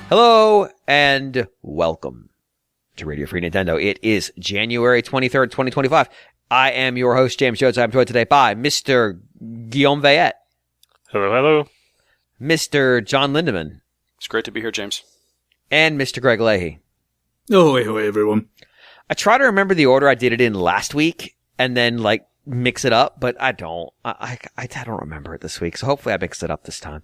Hello and welcome to Radio Free Nintendo. It is January 23rd, 2025. I am your host, James Jones. I'm joined today by Mr. Guillaume Veillette. Hello, hello. Mr. John Lindemann. It's great to be here, James. And Mr. Greg Leahy. Oh, hey, everyone. I try to remember the order I did it in last week and then, mix it up, but I don't. I don't remember it this week, so hopefully I mixed it up this time.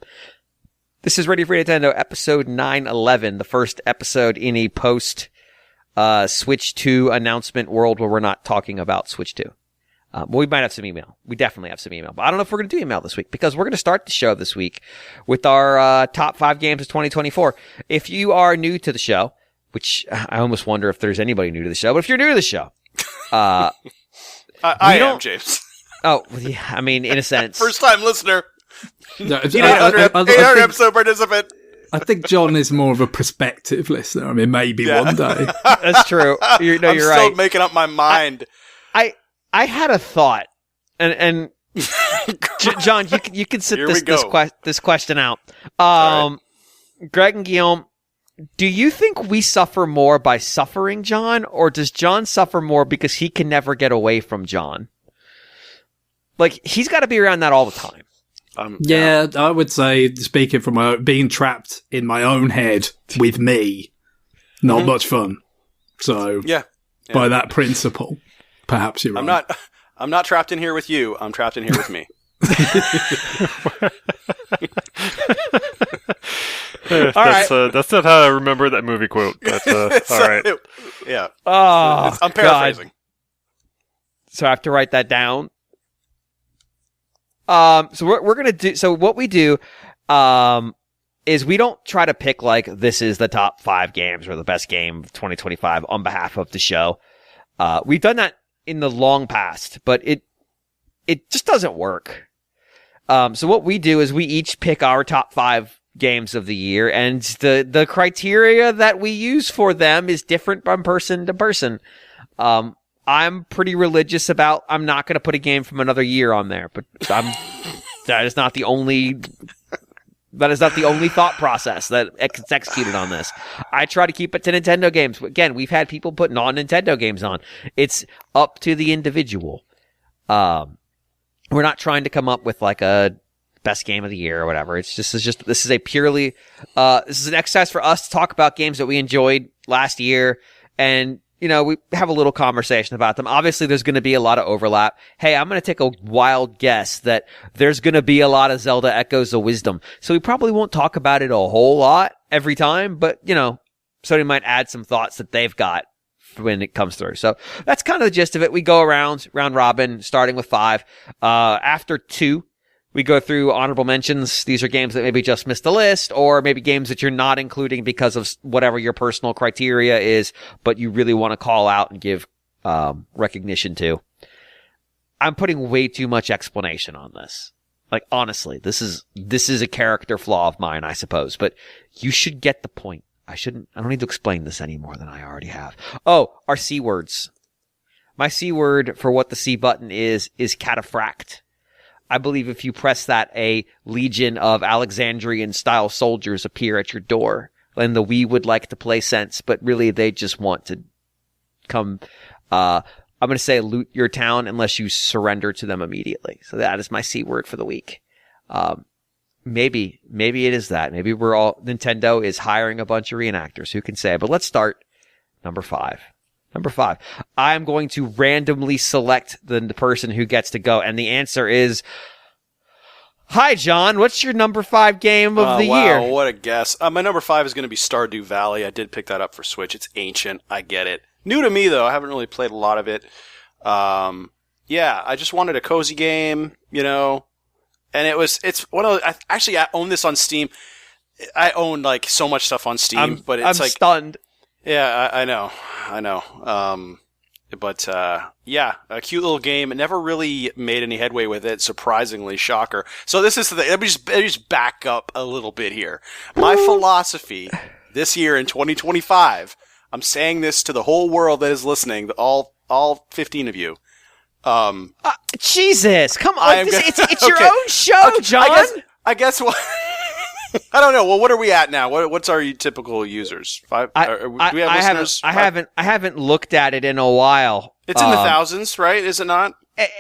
This is Radio Free Nintendo, episode 911, the first episode in a post Switch 2 announcement world where we're not talking about Switch 2. We might have some email. We definitely have some email. But I don't know if we're going to do email this week because we're going to start the show this week with our top 5 games of 2024. If you are new to the show, which I almost wonder if there's anybody new to the show, but if you're new to the show, I am, James. Oh, yeah, I mean, in a sense. First-time listener. No, 800 episode participant. I think John is more of a prospective listener. I mean, maybe one day. That's true. You're I'm still right. Making up my mind. I had a thought, and John, you can sit this question out. Right. Greg and Guillaume, do you think we suffer more by suffering John, or does John suffer more because he can never get away from John? He's got to be around that all the time. Yeah, I would say, speaking from being trapped in my own head with me, not much fun. So, yeah. By that principle, perhaps you're right. I'm not trapped in here with you. I'm trapped in here with me. That's not how I remember that movie quote. But, all right. Yeah. Oh, I'm paraphrasing. God. So I have to write that down. So we're gonna do. So what we do, is we don't try to pick this is the top 5 games or the best game of 2025 on behalf of the show. We've done that in the long past, but it just doesn't work. So what we do is we each pick our top 5 games of the year, and the criteria that we use for them is different from person to person. I'm pretty religious about I'm not going to put a game from another year on there, but that is not the only thought process that gets executed on this. I try to keep it to Nintendo games. Again, we've had people put non-Nintendo games on. It's up to the individual. We're not trying to come up with a best game of the year or whatever. This is a purely this is an exercise for us to talk about games that we enjoyed last year, and we have a little conversation about them. Obviously, there's going to be a lot of overlap. Hey, I'm going to take a wild guess that there's going to be a lot of Zelda Echoes of Wisdom. So we probably won't talk about it a whole lot every time, but, somebody might add some thoughts that they've got when it comes through. So that's kind of the gist of it. We go round robin, starting with 5. After 2, we go through honorable mentions. These are games that maybe just missed the list, or maybe games that you're not including because of whatever your personal criteria is, but you really want to call out and give recognition to. I'm putting way too much explanation on this. Honestly, this is a character flaw of mine, I suppose, but you should get the point. I don't need to explain this any more than I already have. Oh, our C words. My C word for what the C button is cataphract. I believe if you press that, a legion of Alexandrian-style soldiers appear at your door, and the "we would like to play" sense, but really they just want to come, I'm going to say loot your town unless you surrender to them immediately. So that is my C word for the week. Maybe it is that. Maybe Nintendo is hiring a bunch of reenactors. Who can say? But let's start number 5. Number 5. I'm going to randomly select the person who gets to go. And the answer is, hi, John. What's your number 5 game of the year? Wow, what a guess. My number 5 is going to be Stardew Valley. I did pick that up for Switch. It's ancient. I get it. New to me, though. I haven't really played a lot of it. Yeah, I just wanted a cozy game, And it's one of those, I own this on Steam. I own so much stuff on Steam, but it's I'm stunned. Yeah, I know. But yeah, a cute little game. It never really made any headway with it, surprisingly. Shocker. So this is the thing. Let me just back up a little bit here. My philosophy this year in 2025, I'm saying this to the whole world that is listening, all 15 of you. Jesus, come on. It's your own show, John. I guess what... I don't know. Well, what are we at now? What's our typical users? 5? Do we have listeners? I haven't looked at it in a while. It's in the thousands, right? Is it not?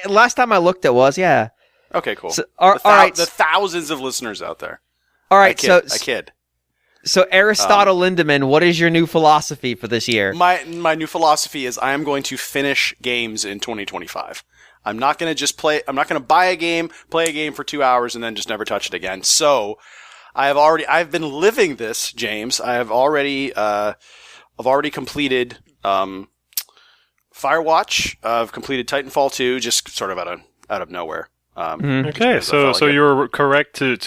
Last time I looked, it was, yeah. Okay, cool. So, all right. The thousands of listeners out there. All right, I kid. So Aristotle Lindemann, what is your new philosophy for this year? My new philosophy is I am going to finish games in 2025. I'm not going to just play. I'm not going to buy a game, play a game for 2 hours, and then just never touch it again. So I've been living this, James. I've already completed Firewatch. I've completed Titanfall 2, just sort of out of nowhere. Okay, so you were correct to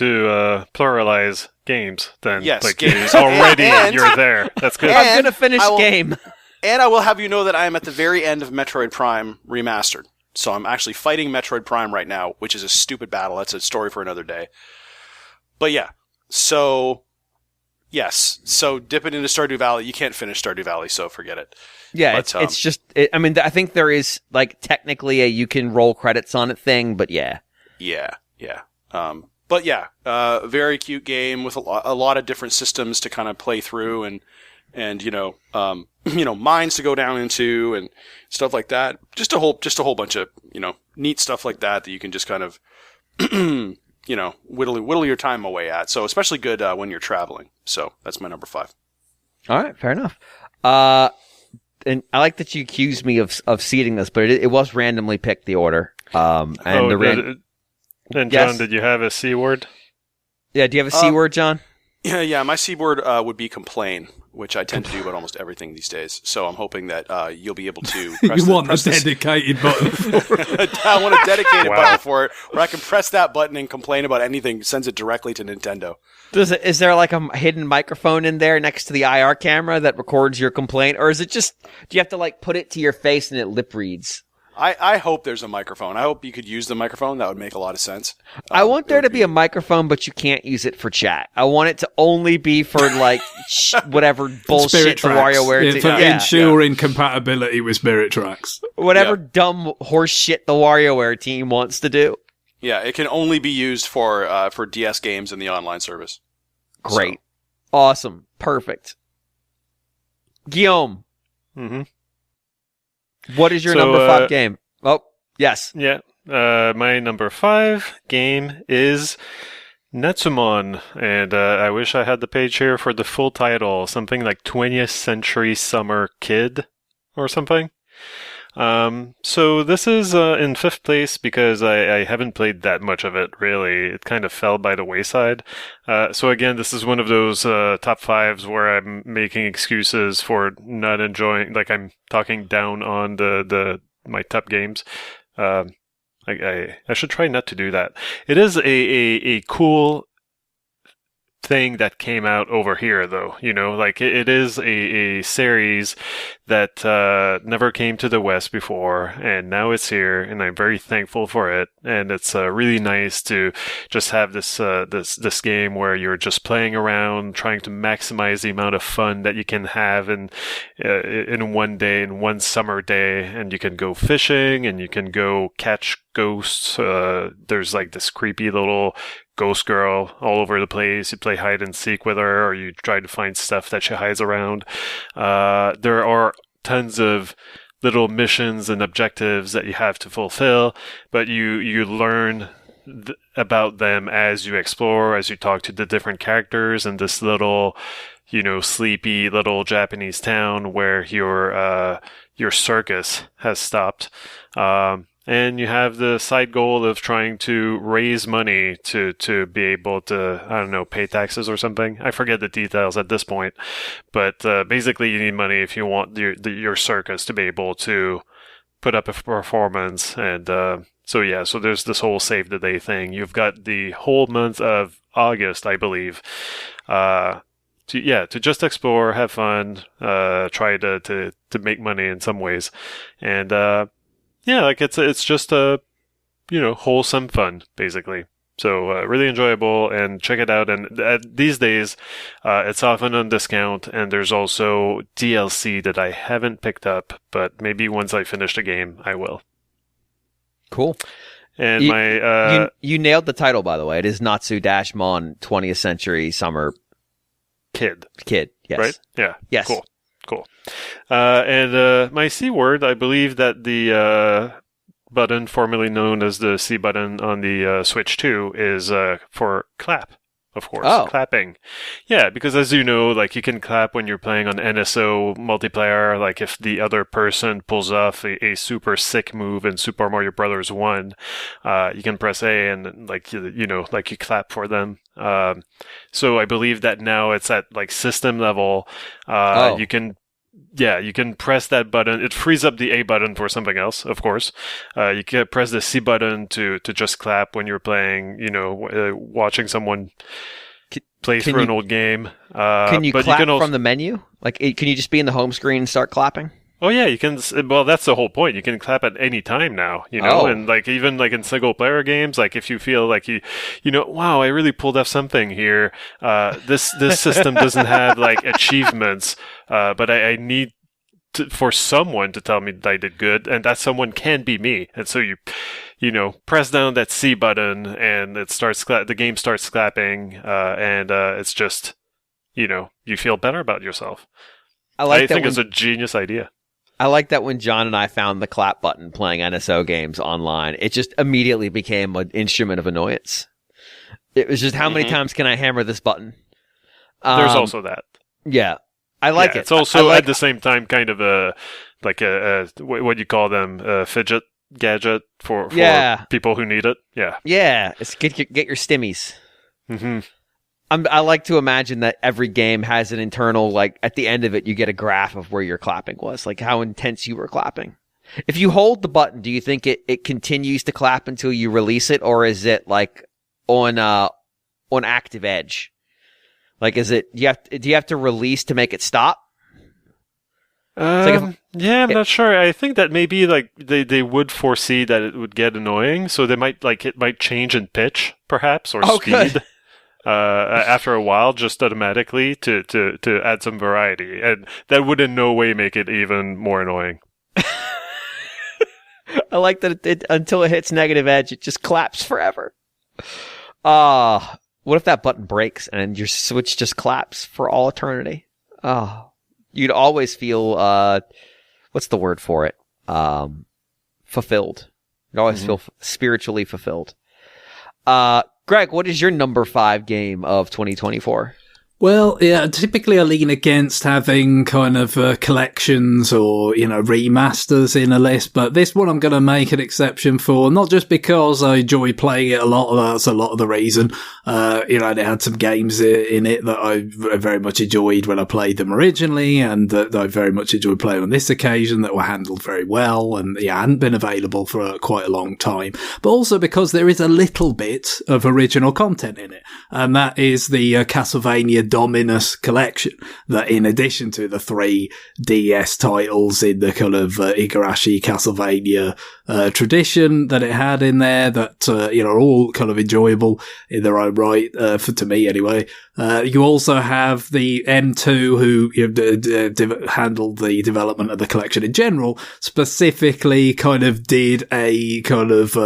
pluralize games then. Yes, like games. You're there. That's good. I'm gonna finish game. And I will have you know that I am at the very end of Metroid Prime Remastered. So I'm actually fighting Metroid Prime right now, which is a stupid battle. That's a story for another day. But yeah, so yes, so dip it into Stardew Valley. You can't finish Stardew Valley, so forget it. Yeah, but, it's just. I mean, I think there is like technically a you can roll credits on it thing, but yeah. Yeah. But yeah, very cute game with a lot of different systems to kind of play through and mines to go down into and stuff like that. Just a whole bunch of neat stuff like that you can just kind of whittle your time away at. So especially good when you're traveling. So that's my number 5. All right, fair enough. And I like that you accused me of seeding this, but it was randomly picked, the order. And John, yes. Did you have a C word? Yeah, do you have a C word, John? Yeah, my C word would be complain, which I tend to do about almost everything these days. So I'm hoping that you'll be able to press You want a dedicated button for it. I want a dedicated button for it, where I can press that button and complain about anything, sends it directly to Nintendo. Is there like a hidden microphone in there next to the IR camera that records your complaint? Or is it just, do you have to like put it to your face and it lip reads? I hope there's a microphone. I hope you could use the microphone. That would make a lot of sense. I want there to be a microphone, but you can't use it for chat. I want it to only be for like whatever bullshit the WarioWare for ensuring compatibility with Spirit Tracks. Whatever dumb horse shit the WarioWare team wants to do. Yeah, it can only be used for DS games in the online service. Great. So. Awesome. Perfect. Guillaume. Mm-hmm. What is your number 5 game? Oh, yes. Yeah. My number 5 game is Natsumon, and I wish I had the page here for the full title. Something like 20th Century Summer Kid or something. So this is in 5th place because I haven't played that much of it, really. It kind of fell by the wayside. So again, this is one of those top 5s where I'm making excuses for not enjoying, like I'm talking down on my top games. I should try not to do that. It is a cool thing that came out over here, though. Like it is a series that never came to the West before, and now it's here, and I'm very thankful for it. And it's really nice to just have this game where you're just playing around, trying to maximize the amount of fun that you can have in one day, in one summer day, and you can go fishing, and you can go catch ghosts. There's like this creepy little ghost girl all over the place. You play hide and seek with her, or you try to find stuff that she hides around. There are tons of little missions and objectives that you have to fulfill, but you learn about them as you explore, as you talk to the different characters in this little, sleepy little Japanese town where your circus has stopped. And you have the side goal of trying to raise money to be able to, pay taxes or something. I forget the details at this point. But basically you need money if you want your circus to be able to put up a performance. And so there's this whole save the day thing. You've got the whole month of August, I believe, to just explore, have fun, try to make money in some ways. And it's just wholesome fun, basically. So really enjoyable, and check it out. And these days, it's often on discount, and there's also DLC that I haven't picked up, but maybe once I finish the game, I will. Cool. And you nailed the title, by the way. It is Natsu-Mon 20th Century Summer Kid. Yes. Right? Yeah. Yes. Cool. And my C word, I believe that the button formerly known as the C button on the Switch 2 is for clap. Of course, clapping. Yeah, because as you know, like you can clap when you're playing on NSO multiplayer. Like if the other person pulls off a super sick move in Super Mario Brothers 1, you can press A and like like you clap for them. So I believe that now it's at like system level. You can press that button. It frees up the A button for something else, of course. You can press the C button to just clap when you're playing, watching someone play through an old game. Can you clap from the menu? Like, can you just be in the home screen and start clapping? Oh yeah, you can. Well, that's the whole point. You can clap at any time now, and like even like in single player games, like if you feel like wow, I really pulled off something here. This system doesn't have like achievements, but I need for someone to tell me that I did good, and that someone can be me. And so you press down that C button, and it starts. The game starts clapping, and it's just you feel better about yourself. I think it's a genius idea. I like that when John and I found the clap button playing NSO games online, it just immediately became an instrument of annoyance. It was just, how many times can I hammer this button? There's also that. Yeah. I like it. It's also at the same time kind of a what you call them, a fidget gadget for people who need it. Yeah. Yeah. It's get your stimmies. Mm-hmm. I like to imagine that every game has an internal, like, at the end of it, you get a graph of where your clapping was, like how intense you were clapping. If you hold the button, do you think it continues to clap until you release it, or is it like on active edge? Like, do you have to release to make it stop? I'm not sure. I think that maybe like they would foresee that it would get annoying, so it might change in pitch, perhaps, or speed. Good. After a while, just automatically to add some variety, and that would in no way make it even more annoying. I like that until it hits negative edge, it just claps forever. What if that button breaks and your Switch just claps for all eternity? You'd always feel what's the word for it? Fulfilled. You'd always feel spiritually fulfilled. Greg, what is your number 5 game of 2024? Well, yeah, typically I lean against having kind of collections or, remasters in a list, but this one I'm going to make an exception for, not just because I enjoy playing it a lot, that's a lot of the reason. They had some games in it that I very much enjoyed when I played them originally, and that I very much enjoyed playing on this occasion, that were hadn't very well, and hadn't been available for quite a long time. But also because there is a little bit of original content in it, and that is the Castlevania Dominus collection, that in addition to the 3 DS titles in the kind of Igarashi Castlevania tradition that it had in there, that are all kind of enjoyable in their own right, to me anyway. You also have the M2, who handled the development of the collection in general, specifically kind of did a kind of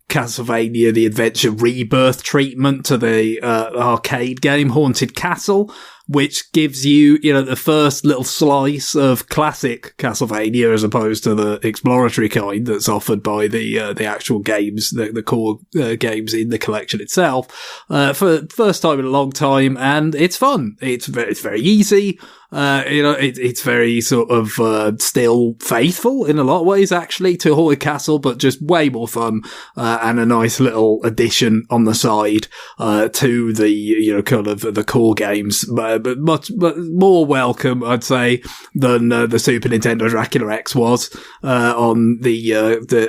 Castlevania The Adventure Rebirth treatment to the arcade game Haunted Castle, which gives you, the first little slice of classic Castlevania as opposed to the exploratory kind that's offered by the actual games, the core games in the collection itself, for the first time in a long time, and it's fun. It's very easy. It's very sort of still faithful in a lot of ways, actually, to Haunted Castle, but just way more fun, and a nice little addition on the side to the kind of the core games, but more welcome, I'd say, than the Super Nintendo Dracula X was on the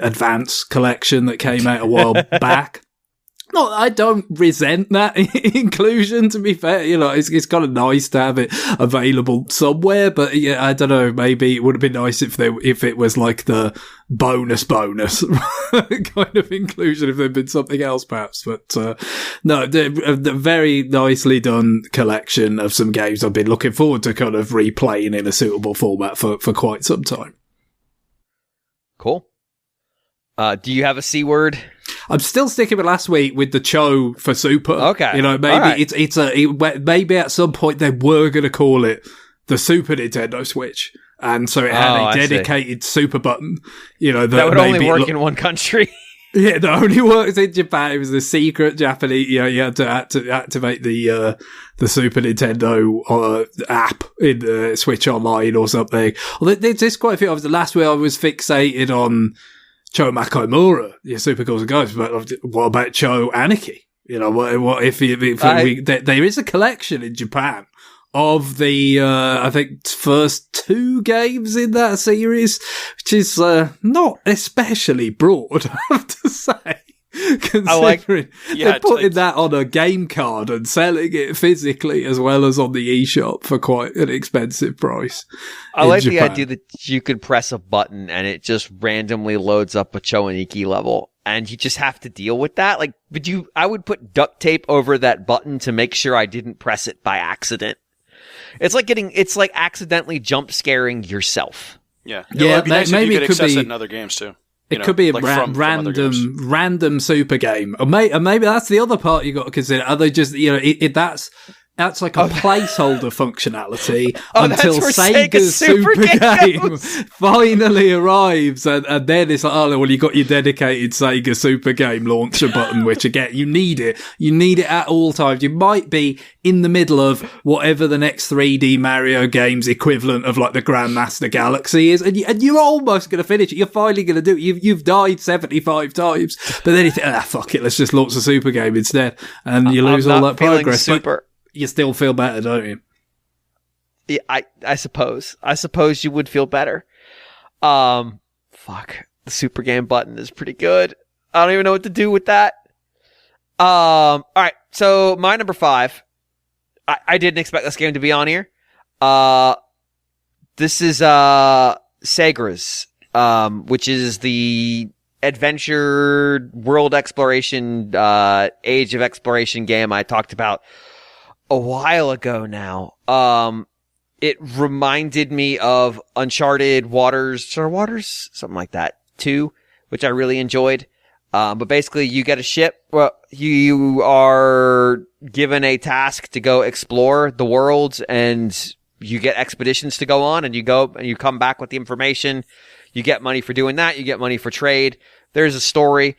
Advance collection that came out a while back. No, I don't resent that inclusion, to be fair. It's kind of nice to have it available somewhere, but yeah, I don't know, maybe it would have been nice if it was like the bonus kind of inclusion, if there'd been something else perhaps. But no, the very nicely done collection of some games I've been looking forward to kind of replaying in a suitable format for quite some time. Cool. Do you have a C word? I'm still sticking with last week with the Cho for Super. Okay. You know, maybe maybe at some point they were going to call it the Super Nintendo Switch. And so it had a dedicated super button, you know, that would only work in one country. Yeah, that only works in Japan. It was the secret Japanese, you know, you had to activate the Super Nintendo app in Switch Online or something. Well, there's quite a few. The last week I was fixated on Cho Makomura, Super Girls and Ghosts, but what about Cho Aniki? You know, what if there is a collection in Japan of the, I think, first 2 games in that series, which is not especially broad, I have to say. Considering they're putting that on a game card and selling it physically as well as on the eShop for quite an expensive price. I like Japan. The idea that you could press a button and it just randomly loads up a Cho Aniki level. And you just have to deal with that. Like, I would put duct tape over that button to make sure I didn't press it by accident. It's like accidentally jump scaring yourself. Yeah. It'd be nice maybe if you could it could access be it in other games too. It could be a random super game, or maybe that's the other part you got to consider. Are they just that's like a placeholder functionality until Sega's Super Game finally arrives, and then it's like, oh well, you got your dedicated Sega Super Game launcher button, which again you need it at all times. You might be in the middle of whatever the next 3D Mario game's equivalent of like the Grandmaster Galaxy is, and you're almost going to finish it. You're finally going to do it. You've died 75 times, but then you think, fuck it, let's just launch the Super Game instead, and you lose all that progress. Super. You still feel better, don't you? Yeah, I suppose. I suppose you would feel better. Fuck. The Super Game button is pretty good. I don't even know what to do with that. All right. So my number 5. I didn't expect this game to be on here. This is Segra's, which is the adventure world exploration, age of exploration game I talked about a while ago now. It reminded me of Uncharted Waters, something like that, 2, which I really enjoyed. But basically you get a ship, you are given a task to go explore the world, and you get expeditions to go on, and you go and you come back with the information. You get money for doing that. You get money for trade. There's a story.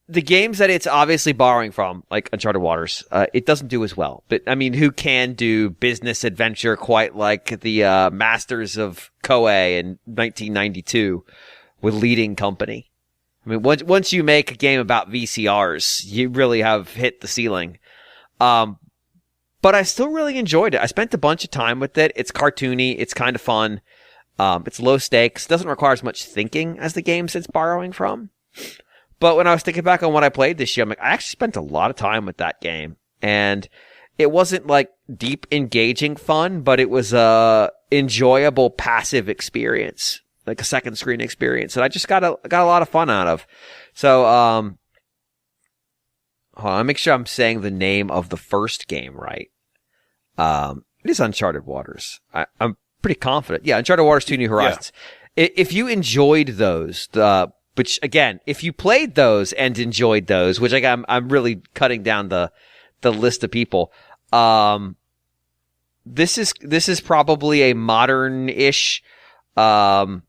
The games that it's obviously borrowing from, like Uncharted Waters, it doesn't do as well. But, I mean, who can do business adventure quite like the masters of Koei in 1992 with Leading Company? I mean, once you make a game about VCRs, you really have hit the ceiling. But I still really enjoyed it. I spent a bunch of time with it. It's cartoony. It's kind of fun. It's low stakes. Doesn't require as much thinking as the games it's borrowing from. But when I was thinking back on what I played this year, I'm like, I actually spent a lot of time with that game. And it wasn't like deep, engaging fun, but it was a enjoyable, passive experience, like a second screen experience. And I just got a lot of fun out of. So, hold on, I'll make sure I'm saying the name of the first game right. It is Uncharted Waters. I'm pretty confident. Yeah, Uncharted Waters 2 New Horizons. Yeah. If you enjoyed those, which again, if you played those and enjoyed those, which I'm really cutting down the list of people. This is probably a modern-ish, the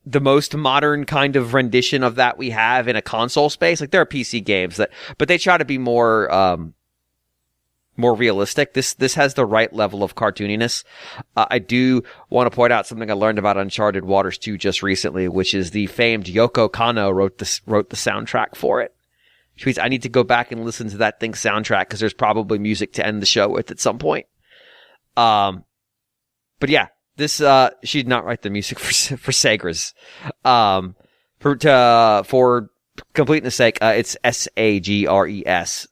most modern kind of rendition of that we have in a console space. Like there are PC games but they try to be more realistic. This has the right level of cartooniness. I do want to point out something I learned about Uncharted Waters 2 just recently, which is the famed Yoko Kanno wrote the soundtrack for it. Which means I need to go back and listen to that thing's soundtrack because there's probably music to end the show with at some point. But yeah, this she did not write the music for Segra's. For completeness sake, it's Sagres.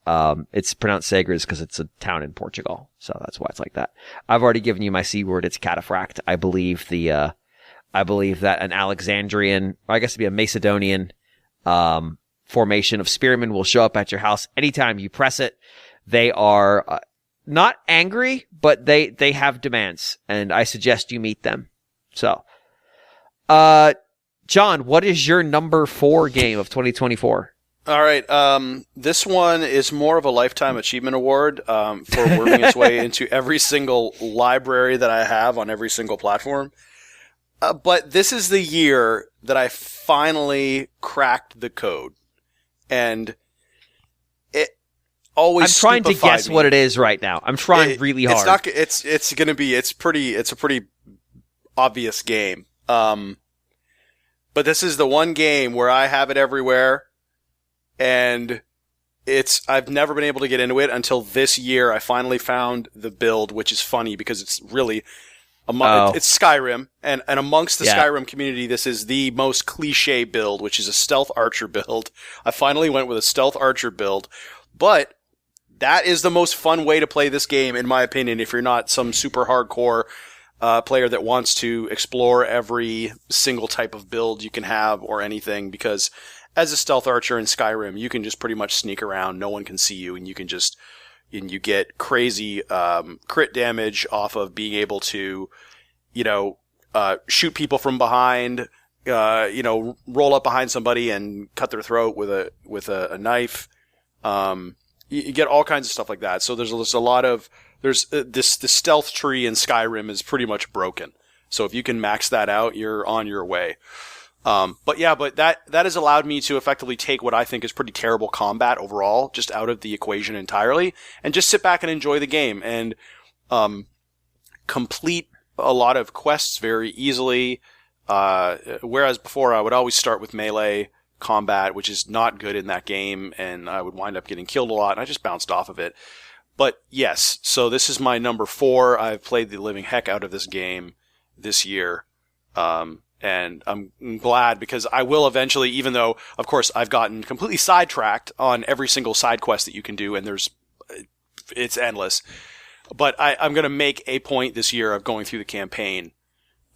It's pronounced Sagres because it's a town in Portugal, so that's why it's like that. I've already given you my C word. It's cataphract. I believe that an Alexandrian, or I guess it'd be a Macedonian, formation of spearmen will show up at your house anytime you press it. They are not angry, but they have demands, and I suggest you meet them. So, John, what is your number 4 game of 2024? All right. This one is more of a Lifetime Achievement Award for worming its way into every single library that I have on every single platform. But this is the year that I finally cracked the code. And it always I'm trying to guess me. what it is right now. I'm trying really hard. It's a pretty obvious game. But this is the one game where I have it everywhere. And I've never been able to get into it until this year. I finally found the build, which is funny because it's really, it's Skyrim. And amongst the Skyrim community, this is the most cliche build, which is a stealth archer build. I finally went with a stealth archer build, but that is the most fun way to play this game, in my opinion, if you're not some super hardcore player that wants to explore every single type of build you can have or anything, because as a stealth archer in Skyrim, you can just pretty much sneak around. No one can see you, and you get crazy crit damage off of being able to, shoot people from behind, roll up behind somebody and cut their throat with a knife. You get all kinds of stuff like that. So there's a lot of the stealth tree in Skyrim is pretty much broken. So if you can max that out, you're on your way. But that has allowed me to effectively take what I think is pretty terrible combat overall just out of the equation entirely and just sit back and enjoy the game and complete a lot of quests very easily. Whereas before I would always start with melee combat, which is not good in that game, and I would wind up getting killed a lot, and I just bounced off of it. But yes, so this is my number 4. I've played the living heck out of this game this year. And I'm glad because I will eventually, even though, of course, I've gotten completely sidetracked on every single side quest that you can do, and it's endless. But I'm going to make a point this year of going through the campaign,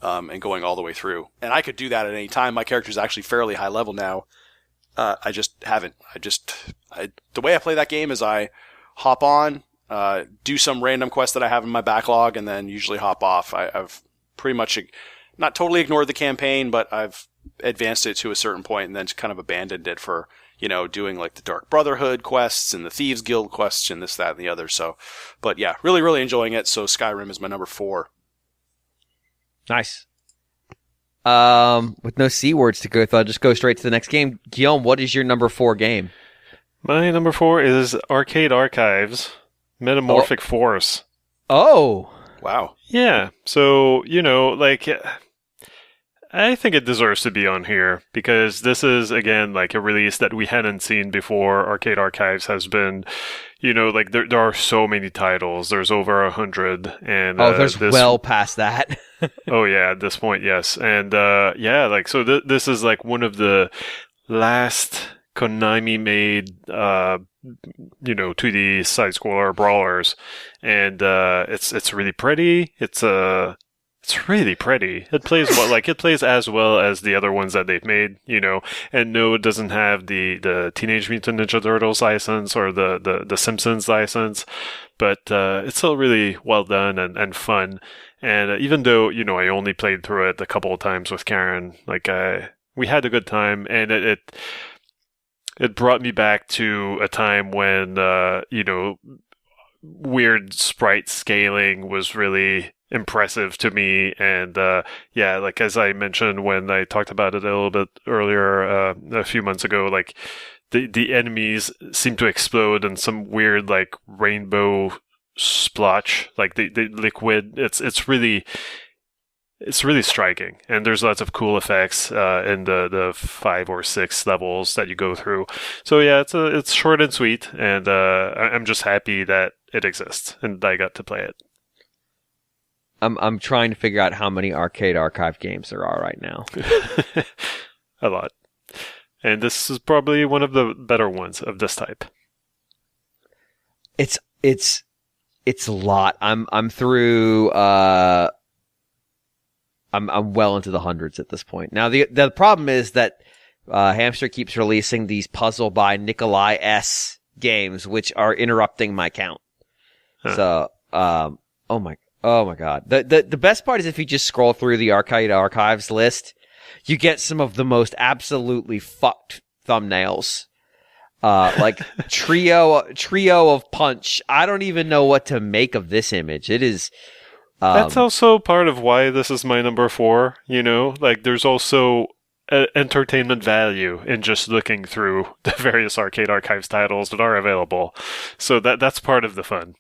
and going all the way through. And I could do that at any time. My character's actually fairly high level now. I just haven't. The way I play that game is I hop on, do some random quest that I have in my backlog, and then usually hop off. I've pretty much not totally ignored the campaign, but I've advanced it to a certain point and then kind of abandoned it for, doing like the Dark Brotherhood quests and the Thieves Guild quests and this, that, and the other. So, but yeah, really, really enjoying it. So Skyrim is my number 4. Nice. With no C words to go through, I'll just go straight to the next game. Guillaume, what is your number 4 game? My number 4 is Arcade Archives, Metamorphic Force. Oh. Wow. Yeah. So, I think it deserves to be on here because this is, again, like a release that we hadn't seen before. Arcade Archives has been, there are so many titles. There's over 100. And, there's well past that. Oh, yeah, at this point, yes. And, so this is like one of the last Konami made, 2D side-scroller brawlers. And, it's really pretty. It's really pretty. It plays it plays as well as the other ones that they've made, and no, it doesn't have the Teenage Mutant Ninja Turtles license or the Simpsons license, but it's still really well done and fun. And even though, I only played through it a couple of times with Karen, we had a good time, and it brought me back to a time when, weird sprite scaling was really impressive to me. And as I mentioned when I talked about it a little bit earlier, a few months ago, the enemies seem to explode in some weird rainbow splotch, the liquid. It's really striking, and there's lots of cool effects in the 5 or 6 levels that you go through. So yeah, it's short and sweet, and I'm just happy that it exists and I got to play it. I'm trying to figure out how many Arcade Archive games there are right now. A lot, and this is probably one of the better ones of this type. It's a lot. I'm through. I'm well into the hundreds at this point. Now, the problem is that Hamster keeps releasing these Puzzle by Nikolai S. games, which are interrupting my count. Huh. So, oh my God. The best part is if you just scroll through the Arcade Archives list, you get some of the most absolutely fucked thumbnails. Like trio of punch. I don't even know what to make of this image. It is. That's also part of why this is my number 4. You know, like there's also entertainment value in just looking through the various Arcade Archives titles that are available. So that's part of the fun.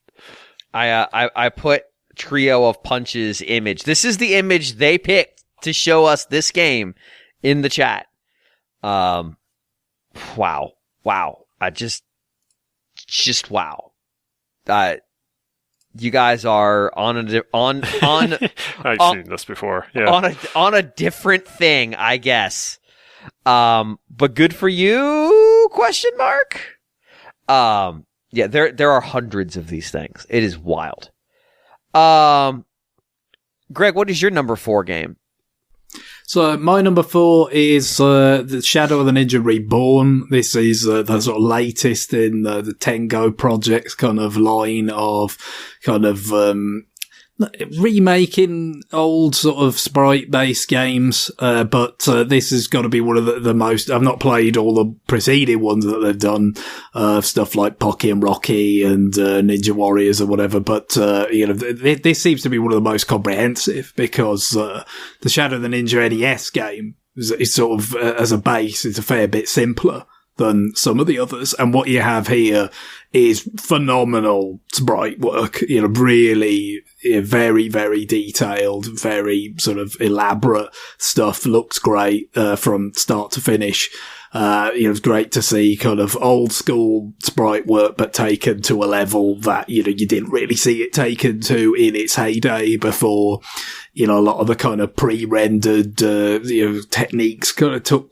I put trio of punches image. This is the image they picked to show us this game in the chat. Wow. I just wow. You guys are on I've seen this before. Yeah. on a different thing, I guess. But good for you? Question mark. Yeah, there are hundreds of these things. It is wild. Greg, what is your number 4 game? So my number 4 is the Shadow of the Ninja Reborn. This is the sort of latest in the Tengo Project's kind of line of kind of remaking old sort of sprite-based games, but this has got to be one of the most. I've not played all the preceding ones that they've done, stuff like Pocky and Rocky and Ninja Warriors or whatever. But this seems to be one of the most comprehensive because the Shadow of the Ninja NES game is sort of as a base, it's a fair bit simpler than some of the others. And what you have here is phenomenal sprite work, really very, very detailed, very sort of elaborate stuff. Looks great, from start to finish. It's great to see kind of old school sprite work, but taken to a level that, you didn't really see it taken to in its heyday before, a lot of the kind of pre-rendered, techniques kind of took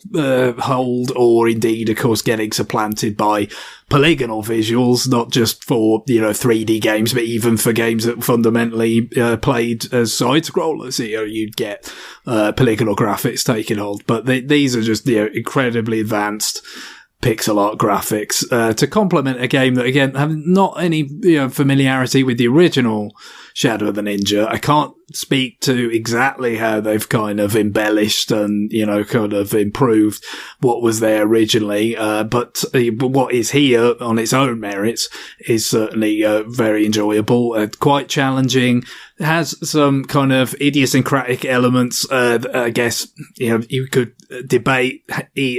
hold, or indeed, of course, getting supplanted by polygonal visuals, not just for, 3D games, but even for games that fundamentally played as side-scrollers. You'd get polygonal graphics taking hold. But these are just incredibly advanced pixel art graphics to complement a game that, again, have not any familiarity with the original Shadow of the Ninja. I can't speak to exactly how they've kind of embellished and, kind of improved what was there originally. But what is here on its own merits is certainly very enjoyable, quite challenging. It has some kind of idiosyncratic elements. I guess, you could debate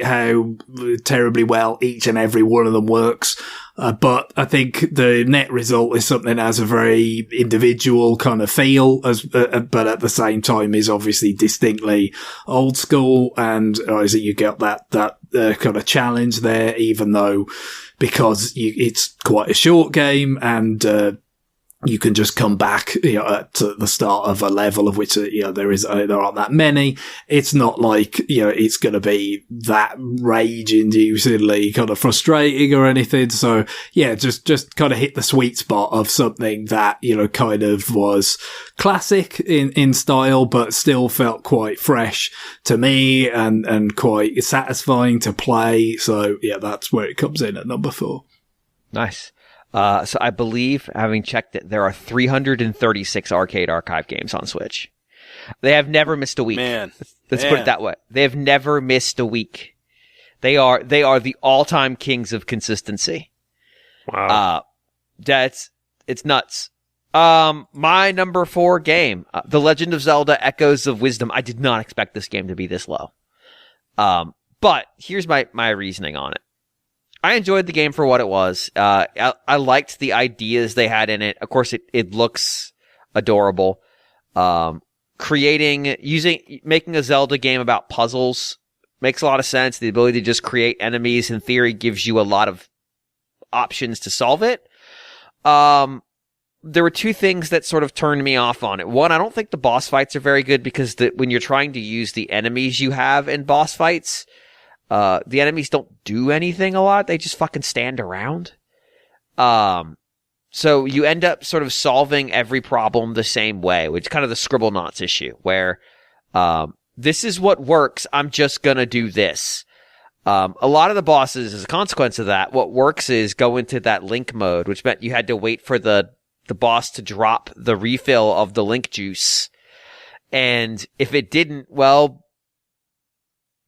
how terribly well each and every one of them works. But I think the net result is something that has a very individual kind of feel, but at the same time is obviously distinctly old school. And as you get that kind of challenge there, even though because it's quite a short game and, you can just come back, at the start of a level of which, there aren't that many. It's not like, it's going to be that rage-inducingly kind of frustrating or anything. So yeah, just kind of hit the sweet spot of something that, kind of was classic in style, but still felt quite fresh to me and quite satisfying to play. So yeah, that's where it comes in at number 4. Nice. So I believe, having checked it, there are 336 Arcade Archive games on Switch. They have never missed a week. Let's put it that way. They have never missed a week. They are the all-time kings of consistency. Wow. It's nuts. My number 4 game, The Legend of Zelda Echoes of Wisdom. I did not expect this game to be this low. But here's my reasoning on it. I enjoyed the game for what it was. I liked the ideas they had in it. Of course, it looks adorable. Making a Zelda game about puzzles makes a lot of sense. The ability to just create enemies, in theory, gives you a lot of options to solve it. There were 2 things that sort of turned me off on it. One, I don't think the boss fights are very good because when you're trying to use the enemies you have in boss fights, the enemies don't do anything a lot. They just fucking stand around. So you end up sort of solving every problem the same way, which is kind of the Scribblenauts issue, where, this is what works. I'm just gonna do this. A lot of the bosses, as a consequence of that, what works is go into that link mode, which meant you had to wait for the boss to drop the refill of the link juice. And if it didn't, well,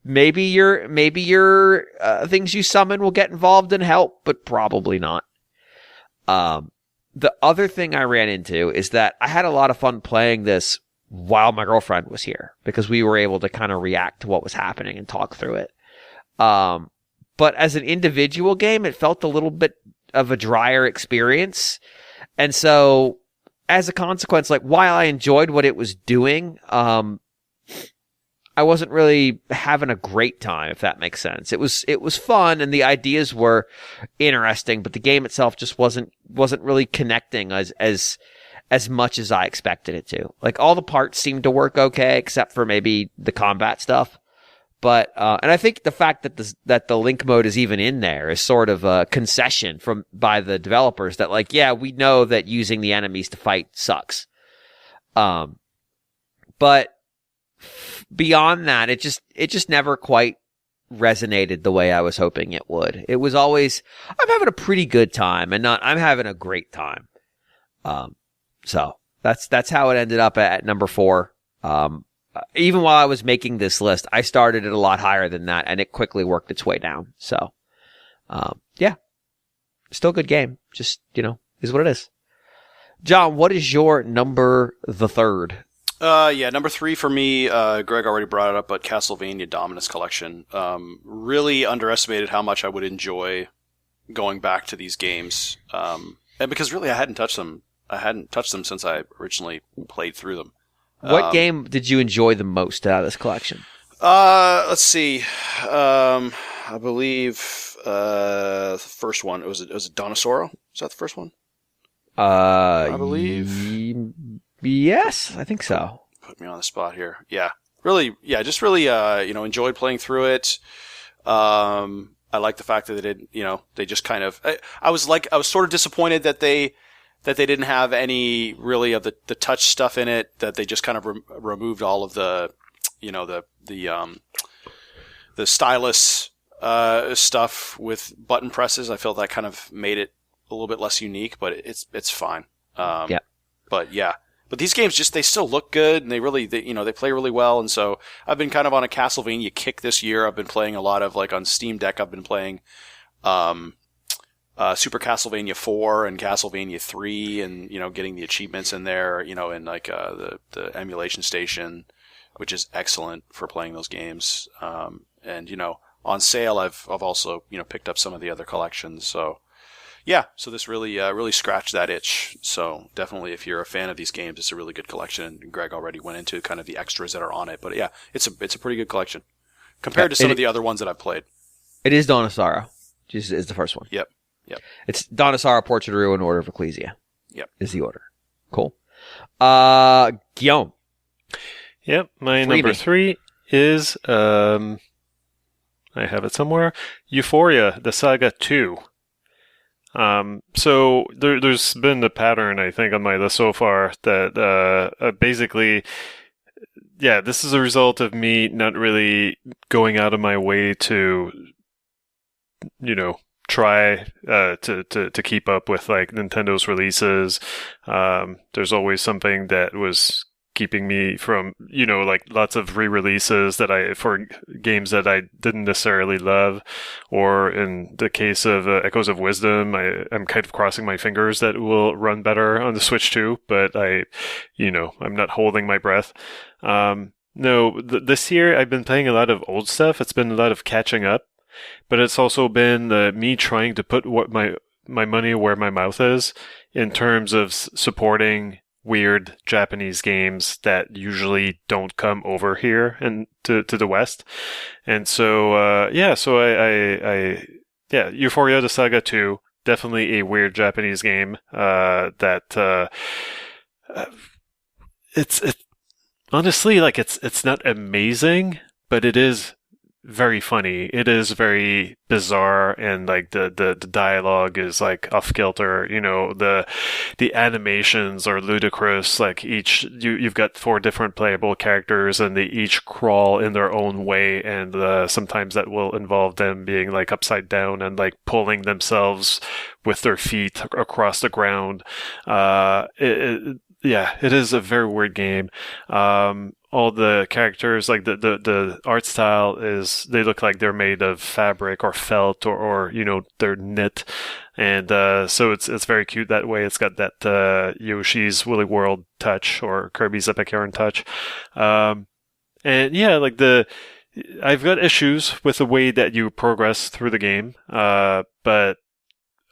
maybe your things you summon will get involved and help, but probably not. The other thing I ran into is that I had a lot of fun playing this while my girlfriend was here because we were able to kind of react to what was happening and talk through it. But as an individual game, it felt a little bit of a drier experience. And so as a consequence, like while I enjoyed what it was doing, I wasn't really having a great time, if that makes sense. It was fun and the ideas were interesting, but the game itself just wasn't really connecting as much as I expected it to. Like all the parts seemed to work okay, except for maybe the combat stuff. But and I think the fact that the link mode is even in there is sort of a concession by the developers that like, yeah, we know that using the enemies to fight sucks. But beyond that, it just never quite resonated the way I was hoping it would. It was always, I'm having a pretty good time and not, I'm having a great time. So that's how it ended up at number 4. Even while I was making this list, I started it a lot higher than that and it quickly worked its way down. So, yeah, still a good game. Just, is what it is. John, what is your number the 3rd? Number 3 for me, Greg already brought it up, but Castlevania Dominus Collection. Really underestimated how much I would enjoy going back to these games. And because really I hadn't touched them since I originally played through them. What game did you enjoy the most out of this collection? Let's see. I believe, the first one, it was a Donosora. Is that the first one? I believe. Yes, I think so. Put me on the spot here. Yeah. Really, enjoyed playing through it. I like the fact that they just kind of, I was sort of disappointed that they didn't have any really of the touch stuff in it, that they just kind of removed all of the stylus, stuff with button presses. I felt that kind of made it a little bit less unique, but it's fine. Yeah. But yeah. But these games they still look good and they play really well. And so I've been kind of on a Castlevania kick this year. I've been playing a lot of on Steam Deck. I've been playing, Super Castlevania 4 and Castlevania 3 and, getting the achievements in there, in the emulation station, which is excellent for playing those games. And, on sale, I've also, picked up some of the other collections. So, yeah, so this really scratched that itch. So definitely, if you're a fan of these games, it's a really good collection. And Greg already went into kind of the extras that are on it, but yeah, it's a pretty good collection compared to some of the other ones that I've played. It is Donosara, which is the first one. Yep. It's Donosara, Portrait of Ruin, Order of Ecclesia. Yep, is the order. Cool. Guillaume. Yep, my number 3 is I have it somewhere. Euphoria: The Saga 2. So there's been a pattern, I think, on my list so far that basically, yeah, this is a result of me not really going out of my way to, try to keep up with Nintendo's releases. There's always something that was keeping me from, lots of re-releases for games that I didn't necessarily love, or in the case of Echoes of Wisdom, I'm kind of crossing my fingers that it will run better on the Switch too, but I'm not holding my breath. This year I've been playing a lot of old stuff. It's been a lot of catching up, but it's also been me trying to put my money where my mouth is in terms of supporting weird Japanese games that usually don't come over here and to the West. And so, Euphoria: The Saga 2, definitely a weird Japanese game, that, it's honestly, it's not amazing, but it is very funny. It is very bizarre, and the dialogue is off kilter. The animations are ludicrous. You've got 4 different playable characters, and they each crawl in their own way, and sometimes that will involve them being upside down and pulling themselves with their feet across the ground. It is a very weird game. all the characters, like the art style they look like they're made of fabric or felt or they're knit. And so it's very cute that way. It's got that Yoshi's Woolly World touch or Kirby's Epic Yarn touch. And yeah, like I've got issues with the way that you progress through the game, but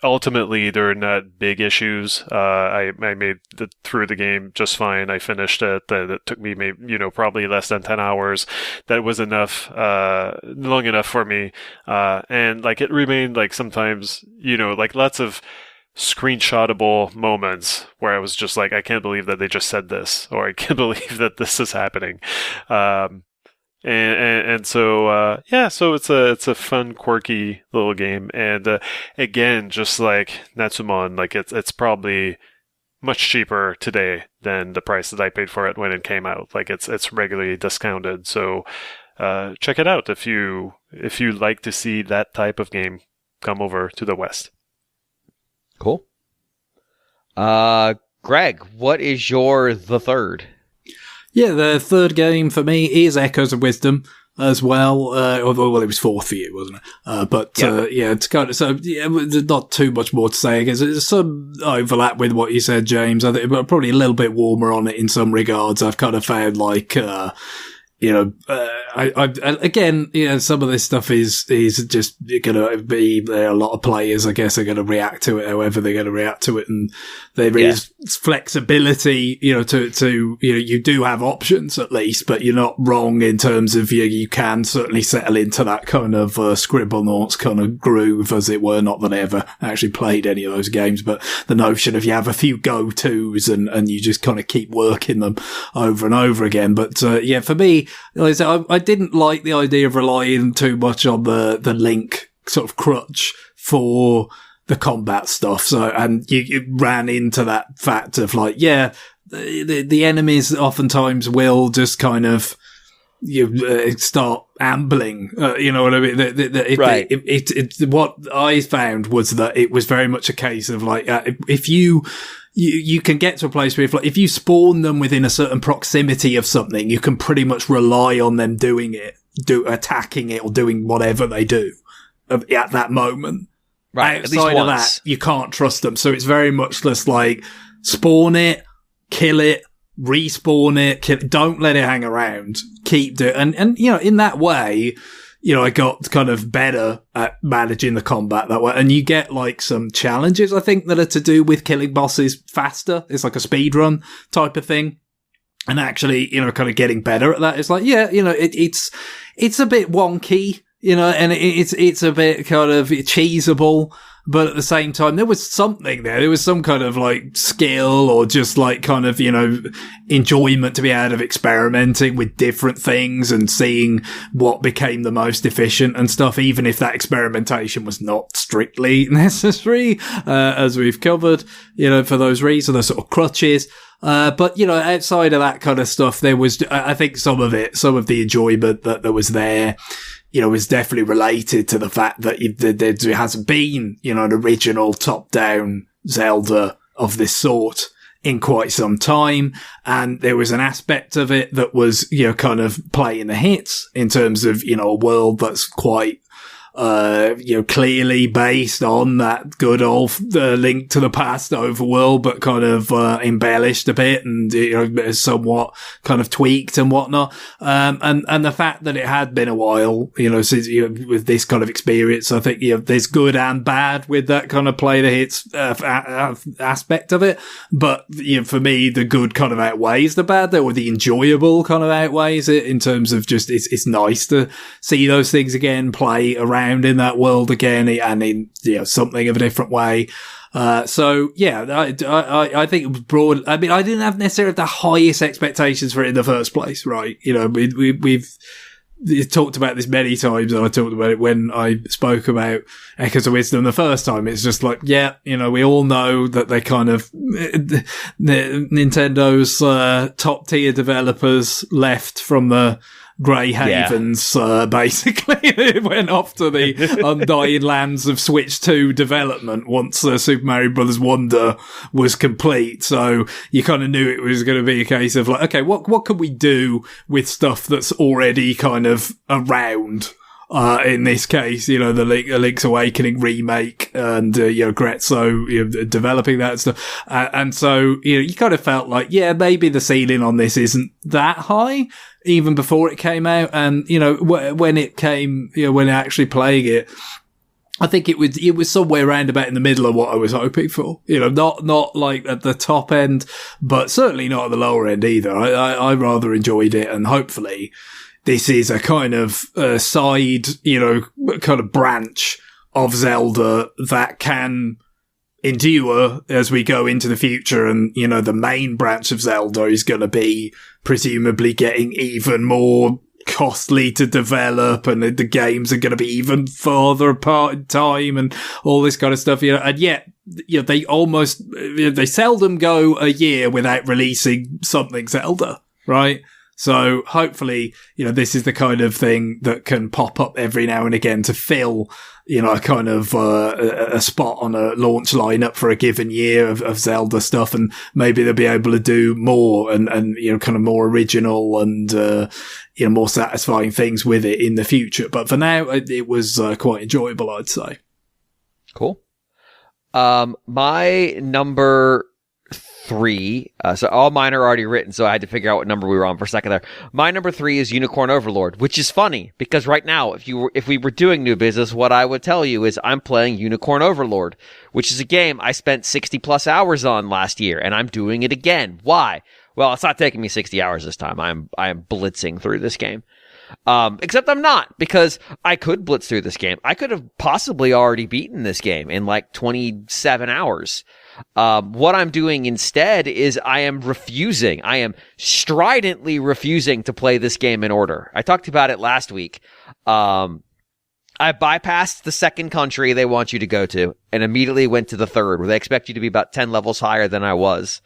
ultimately they're not big issues. I made it through the game just fine. I finished it. It took me maybe, probably less than 10 hours. That was enough, long enough for me. And like it remained like sometimes, like lots of screenshotable moments where I was just like, I can't believe that they just said this, or I can't believe that this is happening. And so so it's a fun, quirky little game, and again, just like Natsumon, like it's probably much cheaper today than the price that I paid for it when it came out. Like it's regularly discounted, so check it out if you like to see that type of game. Come over to the West. Cool. Greg, what is the third? Yeah, the third game for me is Echoes of Wisdom as well. Well, it was fourth for you, wasn't it? But it's kind of, so yeah, there's not too much more to say because there's some overlap with what you said, James. I think, but probably a little bit warmer on it in some regards. I've kind of found like, again, some of this stuff is just going to be, a lot of players, I guess, are going to react to it however they're going to react to it. And there is flexibility, you do have options at least, but you're not wrong in terms of, you can certainly settle into that kind of Scribblenauts kind of groove, as it were. Not that I ever actually played any of those games, but the notion of you have a few go-tos and you just kind of keep working them over and over again. But, for me, like I said, I didn't like the idea of relying too much on the Link sort of crutch for the combat stuff. So, and you ran into that fact of like, the enemies oftentimes will just kind of, start ambling, you know what I mean? Right. What I found was that it was very much a case of like, if you can get to a place where if you spawn them within a certain proximity of something, you can pretty much rely on them attacking it or doing whatever they do at that moment. Right. Outside of that, you can't trust them. So it's very much just like spawn it, kill it, respawn it, don't let it hang around, keep doing, and in that way, I got kind of better at managing the combat that way. And you get like some challenges, I think, that are to do with killing bosses faster. It's like a speed run type of thing. And actually, kind of getting better at that. It's like, it's a bit wonky, and it's a bit kind of cheesable. But at the same time, there was something there. There was some kind of like skill or just like kind of, enjoyment to be out of experimenting with different things and seeing what became the most efficient and stuff, even if that experimentation was not strictly necessary, as we've covered, for those reasons, those sort of crutches. But, outside of that kind of stuff, there was, I think some of the enjoyment that was there, is definitely related to the fact that there hasn't been, an original top-down Zelda of this sort in quite some time. And there was an aspect of it that was, kind of playing the hits in terms of, a world that's quite, clearly based on that good old Link to the Past overworld, but kind of embellished a bit and somewhat kind of tweaked and whatnot. And the fact that it had been a while, since with this kind of experience, I think there's good and bad with that kind of play the hits aspect of it. But for me, the good kind of outweighs the bad, or the enjoyable kind of outweighs it in terms of just it's nice to see those things again, play around in that world again, and in something of a different way. I think it was broad. I mean, I didn't have necessarily the highest expectations for it in the first place, right? We've talked about this many times, and I talked about it when I spoke about Echoes of Wisdom the first time. It's just like, we all know that they kind of Nintendo's top tier developers left from the Grey Havens, basically. It went off to the undying lands of Switch 2 development once Super Mario Bros. Wonder was complete. So you kind of knew it was going to be a case of like, okay, what can we do with stuff that's already kind of around? In this case, the Link's Awakening remake and, Grezzo, developing that stuff. And so, you kind of felt like, yeah, maybe the ceiling on this isn't that high even before it came out. And, when it came, when actually playing it, I think it was somewhere around about in the middle of what I was hoping for. Not like at the top end, but certainly not at the lower end either. I rather enjoyed it, and hopefully this is a kind of side, kind of branch of Zelda that can endure as we go into the future. And, the main branch of Zelda is going to be presumably getting even more costly to develop, and the games are going to be even farther apart in time and all this kind of stuff. And yet, they seldom go a year without releasing something Zelda, right? So hopefully, this is the kind of thing that can pop up every now and again to fill, a kind of a spot on a launch lineup for a given year of Zelda stuff, and maybe they'll be able to do more and kind of more original and more satisfying things with it in the future. But for now, it was quite enjoyable, I'd say. Cool. My number 3, so all mine are already written, so I had to figure out what number we were on for a second there. My number 3 is Unicorn Overlord, which is funny because right now, if we were doing New Business, what I would tell you is I'm playing Unicorn Overlord, which is a game I spent 60 plus hours on last year, and I'm doing it again. Why? Well, it's not taking me 60 hours this time. I am blitzing through this game. Except I'm not, because I could blitz through this game. I could have possibly already beaten this game in like 27 hours. What I'm doing instead is I am stridently refusing to play this game in order. I talked about it last week. I bypassed the second country they want you to go to and immediately went to the third, where they expect you to be about 10 levels higher than I was.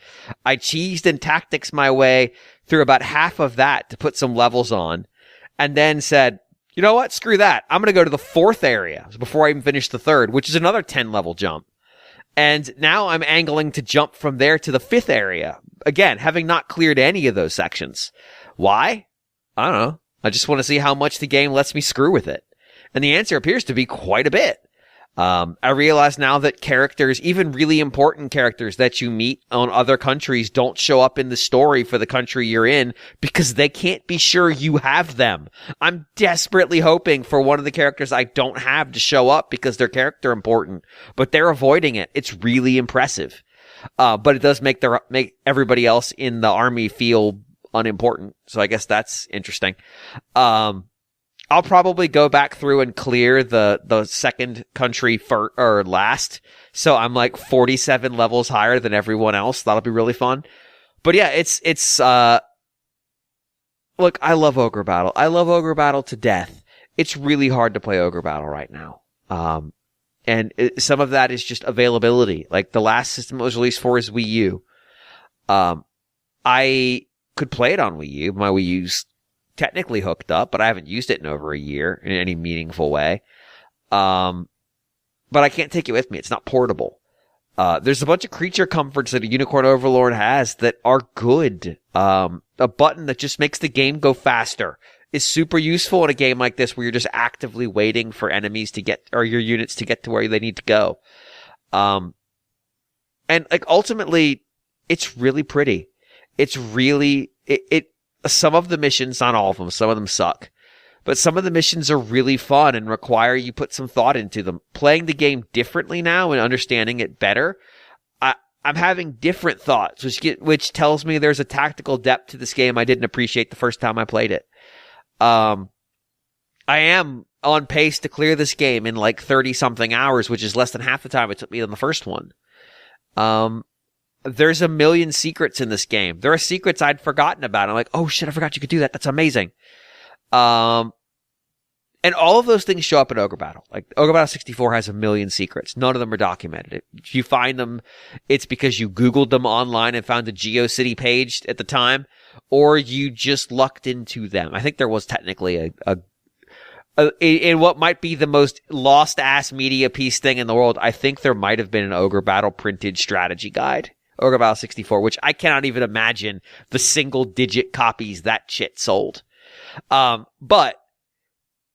I cheesed and tactics my way through about half of that to put some levels on, and then said, you know what? Screw that. I'm going to go to the fourth area before I even finish the third, which is another 10 level jump. And now I'm angling to jump from there to the fifth area. Again, having not cleared any of those sections. Why? I don't know. I just want to see how much the game lets me screw with it. And the answer appears to be quite a bit. I realize now that characters, even really important characters that you meet on other countries, don't show up in the story for the country you're in because they can't be sure you have them. I'm desperately hoping for one of the characters I don't have to show up because they're character important, but they're avoiding it. It's really impressive. But it does make everybody else in the army feel unimportant. So I guess that's interesting. I'll probably go back through and clear the second country last. So I'm like 47 levels higher than everyone else. That'll be really fun. But yeah, it's look, I love Ogre Battle. I love Ogre Battle to death. It's really hard to play Ogre Battle right now. And some of that is just availability. Like the last system it was released for is Wii U. I could play it on Wii U. My Wii U's technically hooked up, but I haven't used it in over a year in any meaningful way. But I can't take it with me. It's not portable. There's a bunch of creature comforts that a Unicorn Overlord has that are good. A button that just makes the game go faster is super useful in a game like this where you're just actively waiting for enemies to get, or your units to get to where they need to go. And like ultimately, it's really pretty. It's really, some of the missions, not all of them, some of them suck, but some of the missions are really fun and require you put some thought into them. Playing the game differently now and understanding it better, I'm having different thoughts, which tells me there's a tactical depth to this game I didn't appreciate the first time I played it. I am on pace to clear this game in like 30-something hours, which is less than half the time it took me on the first one. There's a million secrets in this game. There are secrets I'd forgotten about. I'm like, oh shit, I forgot you could do that. That's amazing. And all of those things show up in Ogre Battle. Like, Ogre Battle 64 has a million secrets. None of them are documented. If you find them, it's because you Googled them online and found a GeoCity page at the time, or you just lucked into them. I think there was technically in what might be the most lost ass media piece thing in the world, I think there might have been an Ogre Battle printed strategy guide. Ogre Battle 64, which I cannot even imagine the single digit copies that shit sold. But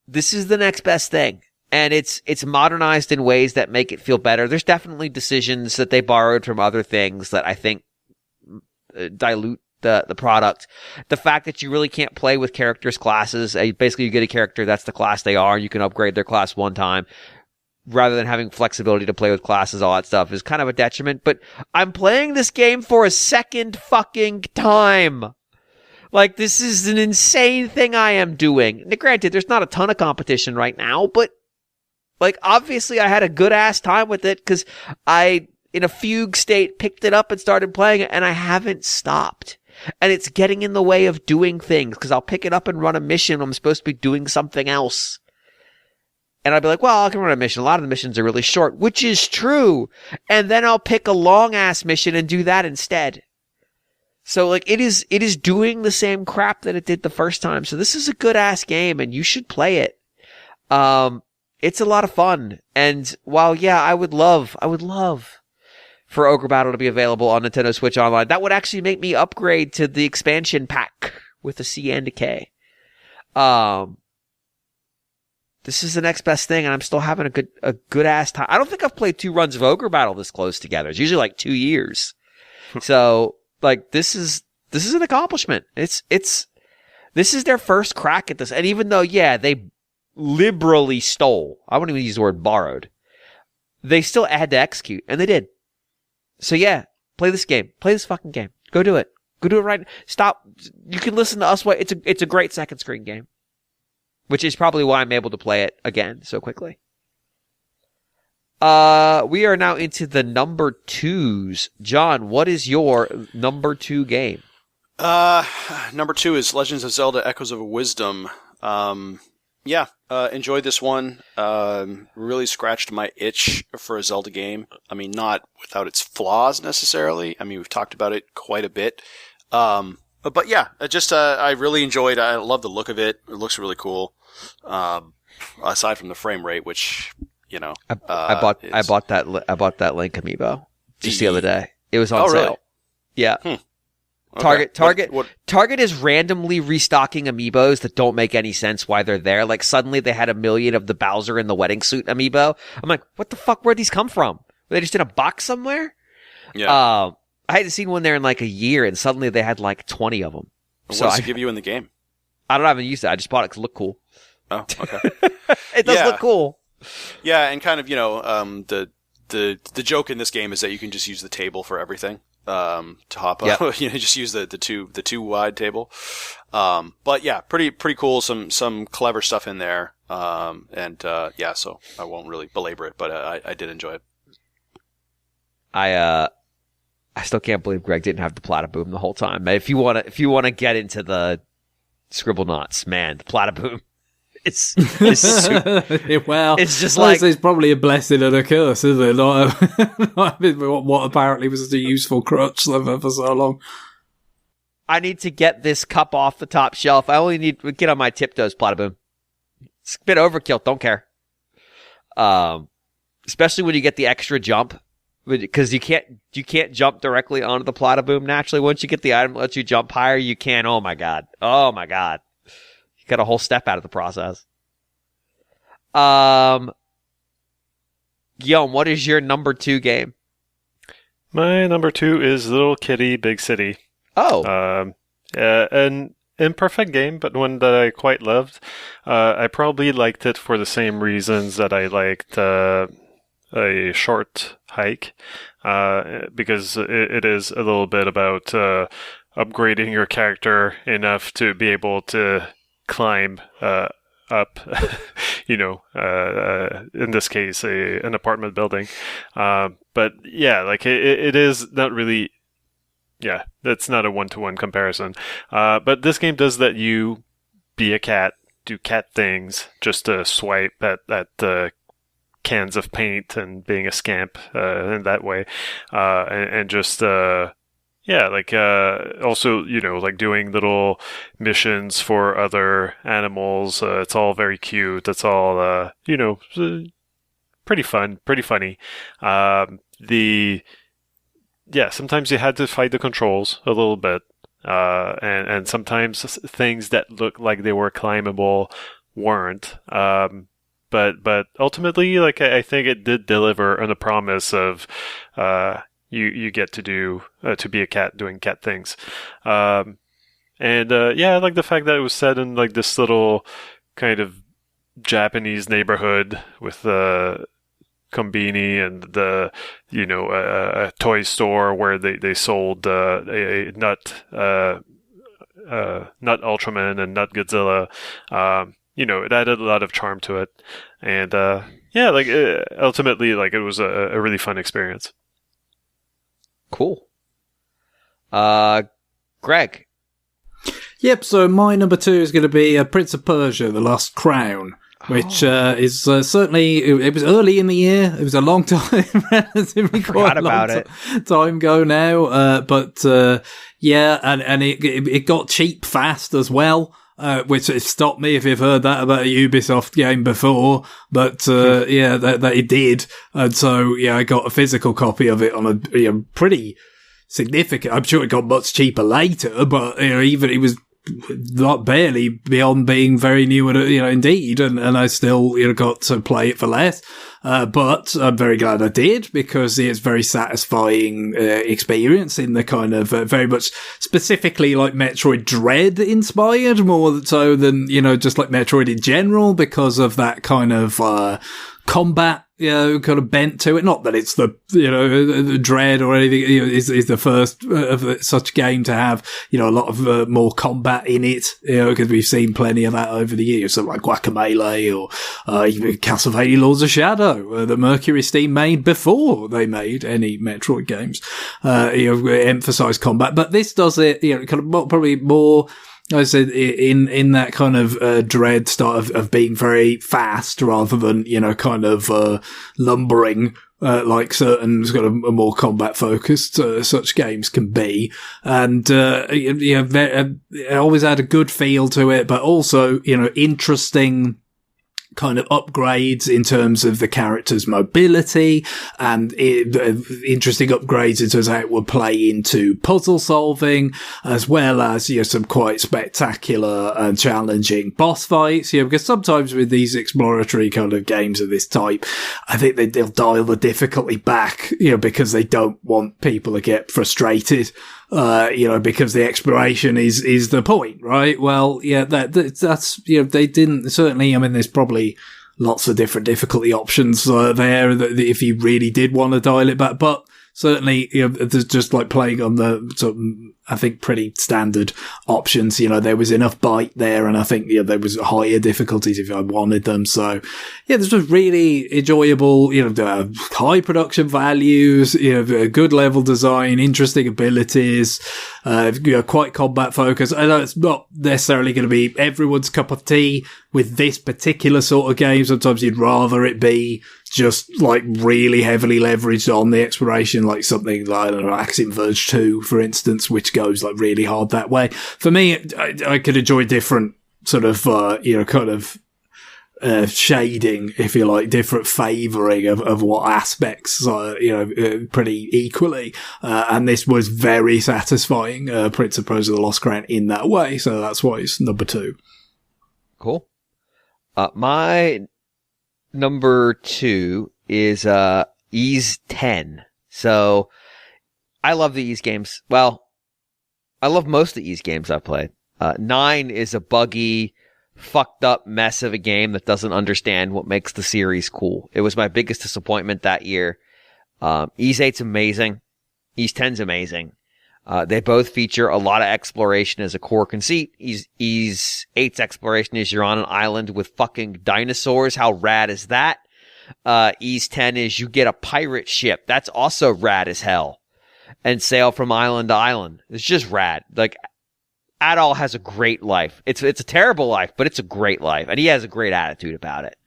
this is the next best thing. And it's modernized in ways that make it feel better. There's definitely decisions that they borrowed from other things that I think dilute the product. The fact that you really can't play with characters' classes. Basically, you get a character, that's the class they are. You can upgrade their class one time. Rather than having flexibility to play with classes, all that stuff is kind of a detriment. But I'm playing this game for a second fucking time. Like, this is an insane thing I am doing. Now, granted, there's not a ton of competition right now, but, like, obviously I had a good-ass time with it because I, in a fugue state, picked it up and started playing it, and I haven't stopped. And it's getting in the way of doing things because I'll pick it up and run a mission when I'm supposed to be doing something else. And I'll be like, well, I can run a mission. A lot of the missions are really short, which is true. And then I'll pick a long-ass mission and do that instead. So, like, it is doing the same crap that it did the first time. So this is a good-ass game, and you should play it. It's a lot of fun. And while, yeah, I would love for Ogre Battle to be available on Nintendo Switch Online, that would actually make me upgrade to the expansion pack with a C and a K. This is the next best thing, and I'm still having a good ass time. I don't think I've played 2 runs of Ogre Battle this close together. It's usually like 2 years. So, like, this is an accomplishment. This is their first crack at this. And even though, yeah, they liberally stole, I wouldn't even use the word borrowed, they still had to execute, and they did. So yeah, play this game. Play this fucking game. Go do it. Go do it right. Stop. You can listen to us. It's a great second screen game. Which is probably why I'm able to play it again so quickly. We are now into the number 2s. John, what is your number 2 game? Number 2 is Legends of Zelda Echoes of Wisdom. Enjoyed this one. Really scratched my itch for a Zelda game. I mean, not without its flaws necessarily. I mean, we've talked about it quite a bit. But yeah, I really enjoyed. I love the look of it. It looks really cool. Aside from the frame rate, which I bought that Link amiibo just the other day. It was on sale. Really? Yeah. Okay. Target is randomly restocking amiibos that don't make any sense why they're there. Like suddenly they had 1 million of the Bowser in the wedding suit amiibo. I'm like, what the fuck? Where'd these come from? Were they just in a box somewhere? Yeah. I hadn't seen one there in like a year, and suddenly they had like 20 of them. What does it give you in the game? I haven't used it. I just bought it because it looked cool. Oh, okay. It does look cool. Yeah, and kind of, the joke in this game is that you can just use the table for everything. To hop up, just use the two wide table. But yeah, pretty cool. Some clever stuff in there. So I won't really belabor it, but I did enjoy it. I still can't believe Greg didn't have the Plataboom the whole time. If you want to get into the Scribblenauts, man, the Plataboom. It's well, it's just like it's probably a blessing and a curse, isn't it? What apparently was a useful crutch for so long. I need to get this cup off the top shelf. I only need to get on my tiptoes, Plataboom. It's a bit overkill. Don't care. Especially when you get the extra jump, because you can't jump directly onto the Plataboom naturally. Once you get the item that lets you jump higher, you can. Oh my god. You got a whole step out of the process. Guillaume, what is your number 2 game? My number 2 is Little Kitty, Big City. Oh. An imperfect game, but one that I quite loved. I probably liked it for the same reasons that I liked A Short Hike, because it is a little bit about upgrading your character enough to be able to climb up, in this case, an apartment building. But yeah, like it is not really, yeah, that's not a one-to-one comparison. But this game does let you be a cat, do cat things, just to swipe at cans of paint and being a scamp in that way, and just Yeah, like also, like doing little missions for other animals. It's all very cute. It's all pretty fun, pretty funny. Sometimes you had to fight the controls a little bit, and sometimes things that looked like they were climbable weren't. But ultimately, like I think it did deliver on the promise of you get to do to be a cat doing cat things, I like the fact that it was set in like this little kind of Japanese neighborhood with Konbini and the a toy store where they sold a Nut Ultraman and Nut Godzilla. It added a lot of charm to it, and ultimately, like it was a really fun experience. Cool. Greg. Yep, so my number 2 is going to be Prince of Persia, The Lost Crown, which is certainly, it was early in the year. It was a long time, relatively quite a long time ago now. And it got cheap fast as well. Which has stopped me if you've heard that about a Ubisoft game before, but that it did, and so I got a physical copy of it on a pretty significant. I'm sure it got much cheaper later, but even it was not barely beyond being very new, indeed, and I still got to play it for less. But I'm very glad I did, because it's very satisfying experience in the kind of very much specifically like Metroid Dread inspired, more so than just like Metroid in general, because of that kind of combat kind of bent to it. Not that it's the the Dread or anything is the first of such game to have a lot of more combat in it, because we've seen plenty of that over the years, so like Guacamelee or even Castlevania Lords of Shadow that Mercury Steam made before they made any Metroid games, emphasize combat. But this does it kind of probably more, I said, in that kind of Dread style of being very fast rather than kind of lumbering like certain sort of more combat focused such games can be. And it always had a good feel to it, but also interesting kind of upgrades in terms of the character's mobility, and interesting upgrades in terms of how it would play into puzzle solving, as well as some quite spectacular and challenging boss fights. Because sometimes with these exploratory kind of games of this type, I think they'll dial the difficulty back, because they don't want people to get frustrated. Because the exploration is the point, right? Well, that's, they didn't, certainly, there's probably lots of different difficulty options there that if you really did want to dial it back, but certainly, there's just like playing on the sort of, I think, pretty standard options. There was enough bite there, and I think there was higher difficulties if I wanted them. So this was really enjoyable. High production values, good level design, interesting abilities, quite combat focused. I know it's not necessarily going to be everyone's cup of tea with this particular sort of game. Sometimes you'd rather it be just like really heavily leveraged on the exploration, like something like, I don't know, Axiom Verge 2, for instance, which goes like really hard that way. For me, I could enjoy different sort of, kind of, shading, if you like, different favouring of what aspects, pretty equally. And this was very satisfying, Prince of Persia: The Lost Crown in that way. So that's why it's number 2. Cool. My number 2 is Ys 10. So I love the Ys games. Well, I love most of the Ys games I've played. 9 is a buggy, fucked up mess of a game that doesn't understand what makes the series cool. It was my biggest disappointment that year. Ys 8's amazing. Ys 10's amazing. They both feature a lot of exploration as a core conceit. Ys 8's exploration is you're on an island with fucking dinosaurs. How rad is that? Ys 10 is you get a pirate ship. That's also rad as hell. And sail from island to island. It's just rad. Like, Adol has a great life. It's a terrible life, but it's a great life. And he has a great attitude about it.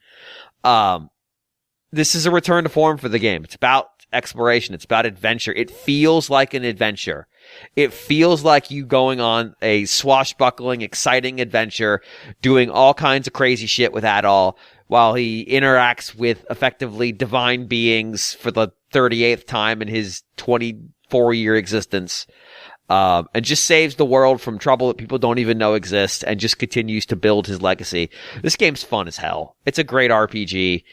this is a return to form for the game. It's about exploration. It's about adventure. It feels like an adventure. It feels like you going on a swashbuckling, exciting adventure, doing all kinds of crazy shit with Adol while he interacts with effectively divine beings for the 38th time in his 24-year existence. And just saves the world from trouble that people don't even know exists and just continues to build his legacy. This game's fun as hell. It's a great RPG.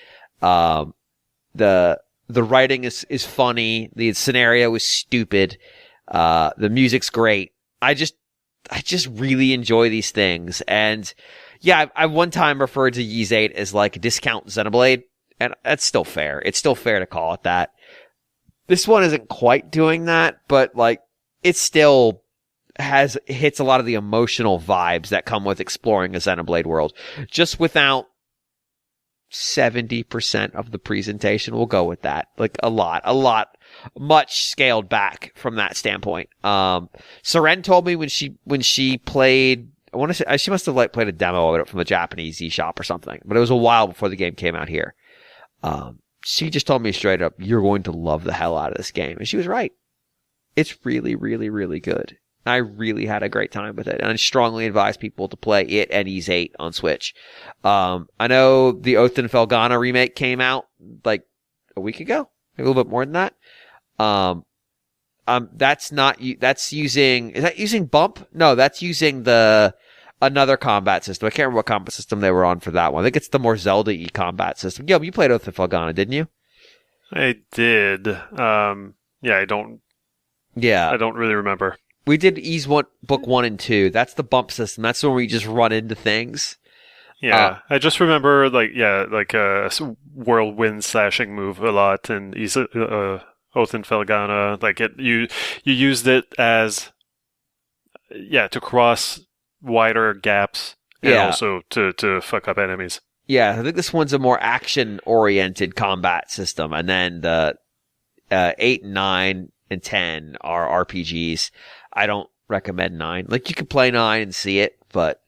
The writing is funny. The scenario is stupid. The music's great. I just really enjoy these things. And yeah, I one time referred to Ys 8 as like a discount Xenoblade, and that's still fair. It's still fair to call it that. This one isn't quite doing that, but like it still hits a lot of the emotional vibes that come with exploring a Xenoblade world, just without 70% of the presentation. We'll go with that. Like a lot, much scaled back from that standpoint. Seren told me when she played, I want to say she must have like played a demo of it from the Japanese eShop or something, but it was a while before the game came out here. She just told me straight up, you're going to love the hell out of this game. And she was right. It's really, really, really good. I really had a great time with it, and I strongly advise people to play it and Ys 8 on Switch. I know the Oath and Felghana remake came out like a week ago, a little bit more than that. That's using, is that using Bump? No, that's using another combat system. I can't remember what combat system they were on for that one. I think it's the more Zelda-y combat system. Yo, you played Oath and Felghana, didn't you? I did. Yeah, I don't really remember. We did Ys book 1 and 2. That's the bump system. That's the one where you just run into things. Yeah, I just remember like a whirlwind slashing move a lot in Oath and Felghana. Like you used it as to cross wider gaps and also to fuck up enemies. Yeah, I think this one's a more action-oriented combat system, and then the 8, 9, and 10 are RPGs. I don't recommend 9. Like, you can play 9 and see it, but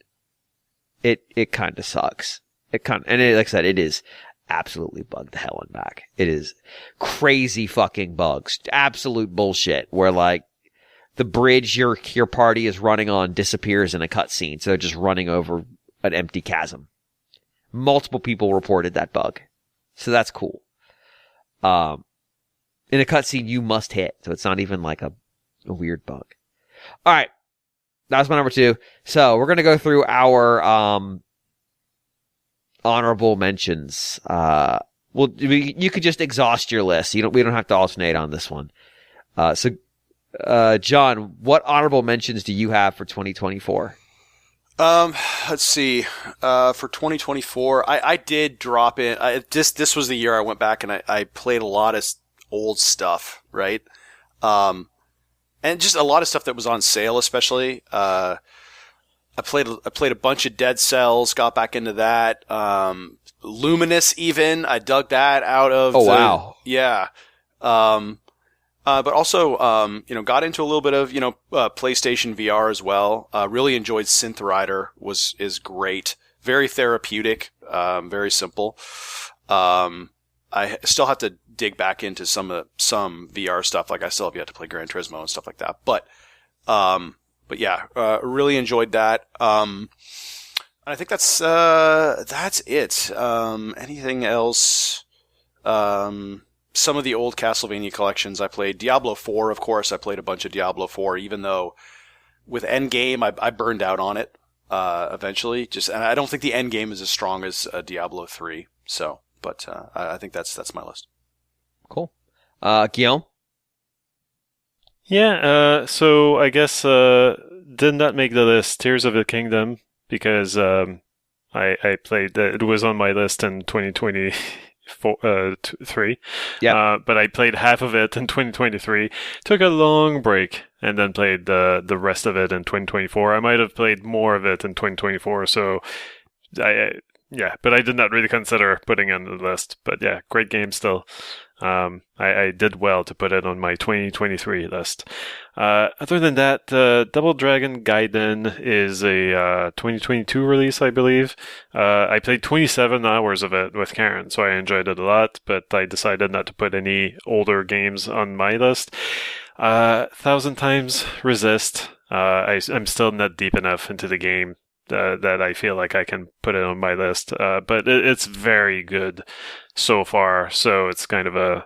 it kind of sucks. Like I said, it is absolutely bugged the hell and back. It is crazy fucking bugs. Absolute bullshit, where, like, the bridge your party is running on disappears in a cutscene, so they're just running over an empty chasm. Multiple people reported that bug. So that's cool. In a cutscene you must hit, so it's not even like a weird bug. Alright. That was my number 2. So we're gonna go through our honorable mentions. You could just exhaust your list. We don't have to alternate on this one. John, what honorable mentions do you have for 2024? Let's see. For 2024, I did drop in. This was the year I went back and I played a lot of old stuff, right? And just a lot of stuff that was on sale, especially. I played a bunch of Dead Cells, got back into that. Luminous, even I dug that out of. Oh wow! Yeah. But also, got into a little bit of, PlayStation VR as well. Really enjoyed Synth Rider. Is great. Very therapeutic. Very simple. I still have to dig back into some VR stuff. Like I still have yet to play Gran Turismo and stuff like that. But yeah, really enjoyed that. I think that's it. Anything else? Some of the old Castlevania collections I played. Diablo 4, of course. I played a bunch of Diablo 4, even though with Endgame I burned out on it eventually. And I don't think the Endgame is as strong as Diablo 3. So, but I think that's my list. Cool. Guillaume? Yeah, so I guess did not make the list Tears of the Kingdom because I played it was on my list in 2023. Yeah. But I played half of it in 2023. Took a long break and then played the rest of it in 2024. I might have played more of it in 2024. So but I did not really consider putting it on the list. But yeah, great game still. I did well to put it on my 2023 list. Other than that, Double Dragon Gaiden is a 2022 release, I believe. I played 27 hours of it with Karen, so I enjoyed it a lot, but I decided not to put any older games on my list. 1,000 Times Resist. I'm still not deep enough into the game that I feel like I can put it on my list, but it's very good so far, so it's kind of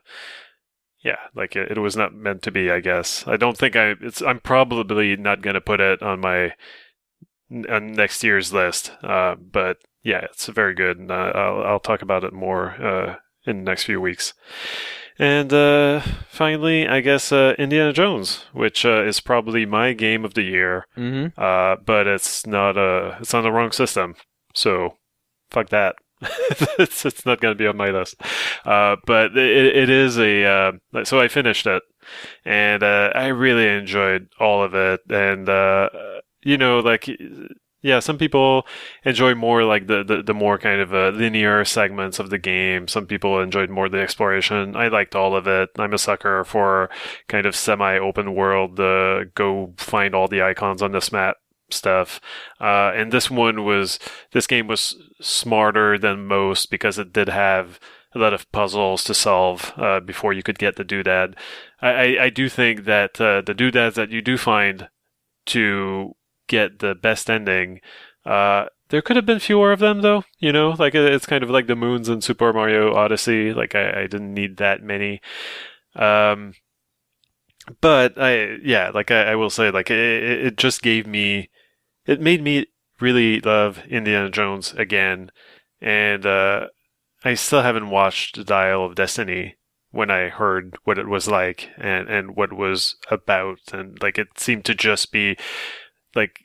like it was not meant to be, I guess. I don't think I'm probably not going to put it on my next year's list, but yeah, it's very good, and I'll talk about it more in the next few weeks. And finally, I guess Indiana Jones, which is probably my game of the year, but it's on the wrong system, so fuck that. it's not going to be on my list. But it is so I finished it, and I really enjoyed all of it, and yeah, some people enjoy more like the more kind of linear segments of the game. Some people enjoyed more the exploration. I liked all of it. I'm a sucker for kind of semi-open world, go find all the icons on this map stuff. And this game was smarter than most because it did have a lot of puzzles to solve before you could get the doodad. I do think that the doodads that you do find to get the best ending, there could have been fewer of them, though. Like it's kind of like the moons in Super Mario Odyssey. Like I didn't need that many. But I will say, like it just made me really love Indiana Jones again, and I still haven't watched Dial of Destiny when I heard what it was like and what it was about, and like it seemed to just be like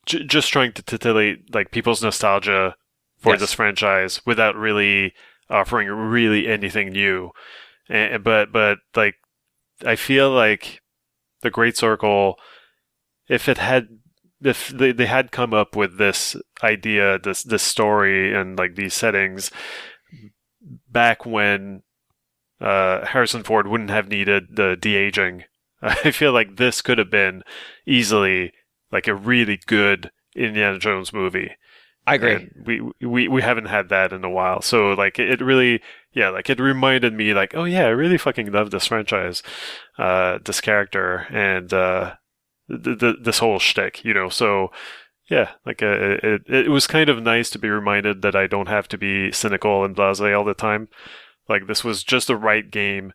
just trying to titillate like people's nostalgia for this franchise without really offering really anything new. But like I feel like the Great Circle, if they had come up with this idea, this story, and like these settings back when Harrison Ford wouldn't have needed the de-aging, I feel like this could have been easily like a really good Indiana Jones movie. I agree. And we haven't had that in a while, so like it really, like it reminded me, like, oh yeah, I really fucking love this franchise, this character, and this whole shtick, So yeah, like it was kind of nice to be reminded that I don't have to be cynical and blasé all the time. Like this was just the right game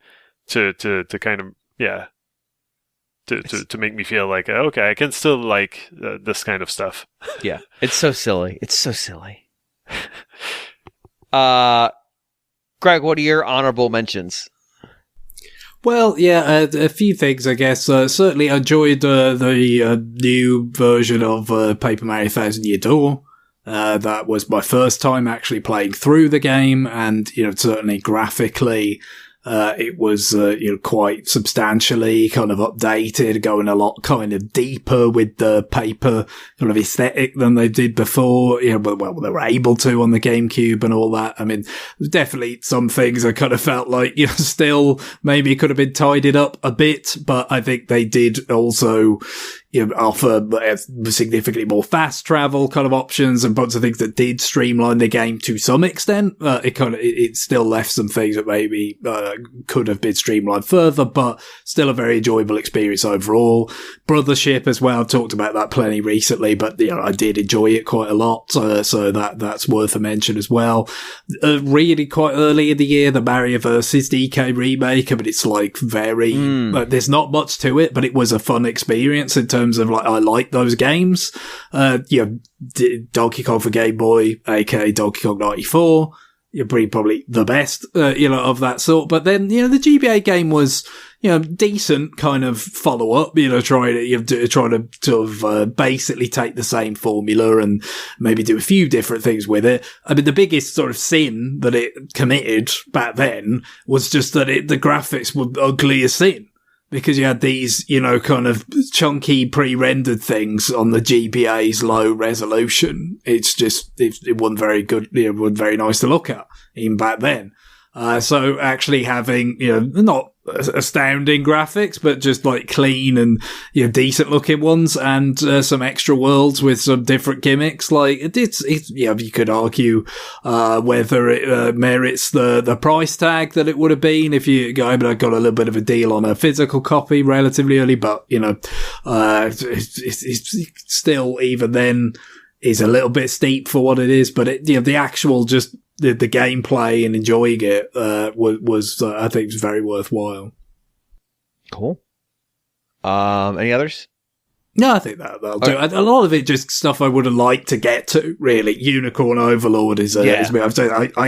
to kind of to make me feel like, okay, I can still like this kind of stuff. Yeah, it's so silly. It's so silly. Greg, what are your honorable mentions? Well, yeah, a few things, I guess. Certainly enjoyed the new version of Paper Mario Thousand Year Door. That was my first time actually playing through the game, and, certainly graphically, it was, quite substantially kind of updated, going a lot kind of deeper with the paper kind of aesthetic than they did before, but well, they were able to on the GameCube and all that. I mean, there's definitely some things I kind of felt like, still maybe could have been tidied up a bit, but I think they did also, offer significantly more fast travel kind of options and bunch of things that did streamline the game to some extent. It still left some things that maybe could have been streamlined further, but still a very enjoyable experience overall. Brothership as well, I've talked about that plenty recently, but I did enjoy it quite a lot, so that's worth a mention as well. Really quite early in the year, the Mario vs. DK remake. I mean, it's like very there's not much to it, but it was a fun experience in terms of like I like those games. Donkey Kong for Game Boy, aka Donkey Kong 94. You're probably the best, of that sort. But then, the GBA game was, decent kind of follow up, trying to sort of, basically take the same formula and maybe do a few different things with it. I mean, the biggest sort of sin that it committed back then was just that the graphics were ugly as sin. Because you had these, kind of chunky pre-rendered things on the GBA's low resolution. It's just, it wasn't very good, it wasn't very nice to look at, even back then. So actually having, not astounding graphics, but just like clean and, decent looking ones, and some extra worlds with some different gimmicks. Like it's you could argue, whether it merits the price tag that it would have been if you got a little bit of a deal on a physical copy relatively early, but, it's still, even then, is a little bit steep for what it is, but the actual just, the gameplay and enjoying it was I think was very worthwhile. Cool. Any others? No, I think that'll do. A lot of it just stuff I would have liked to get to, really. Unicorn Overlord is I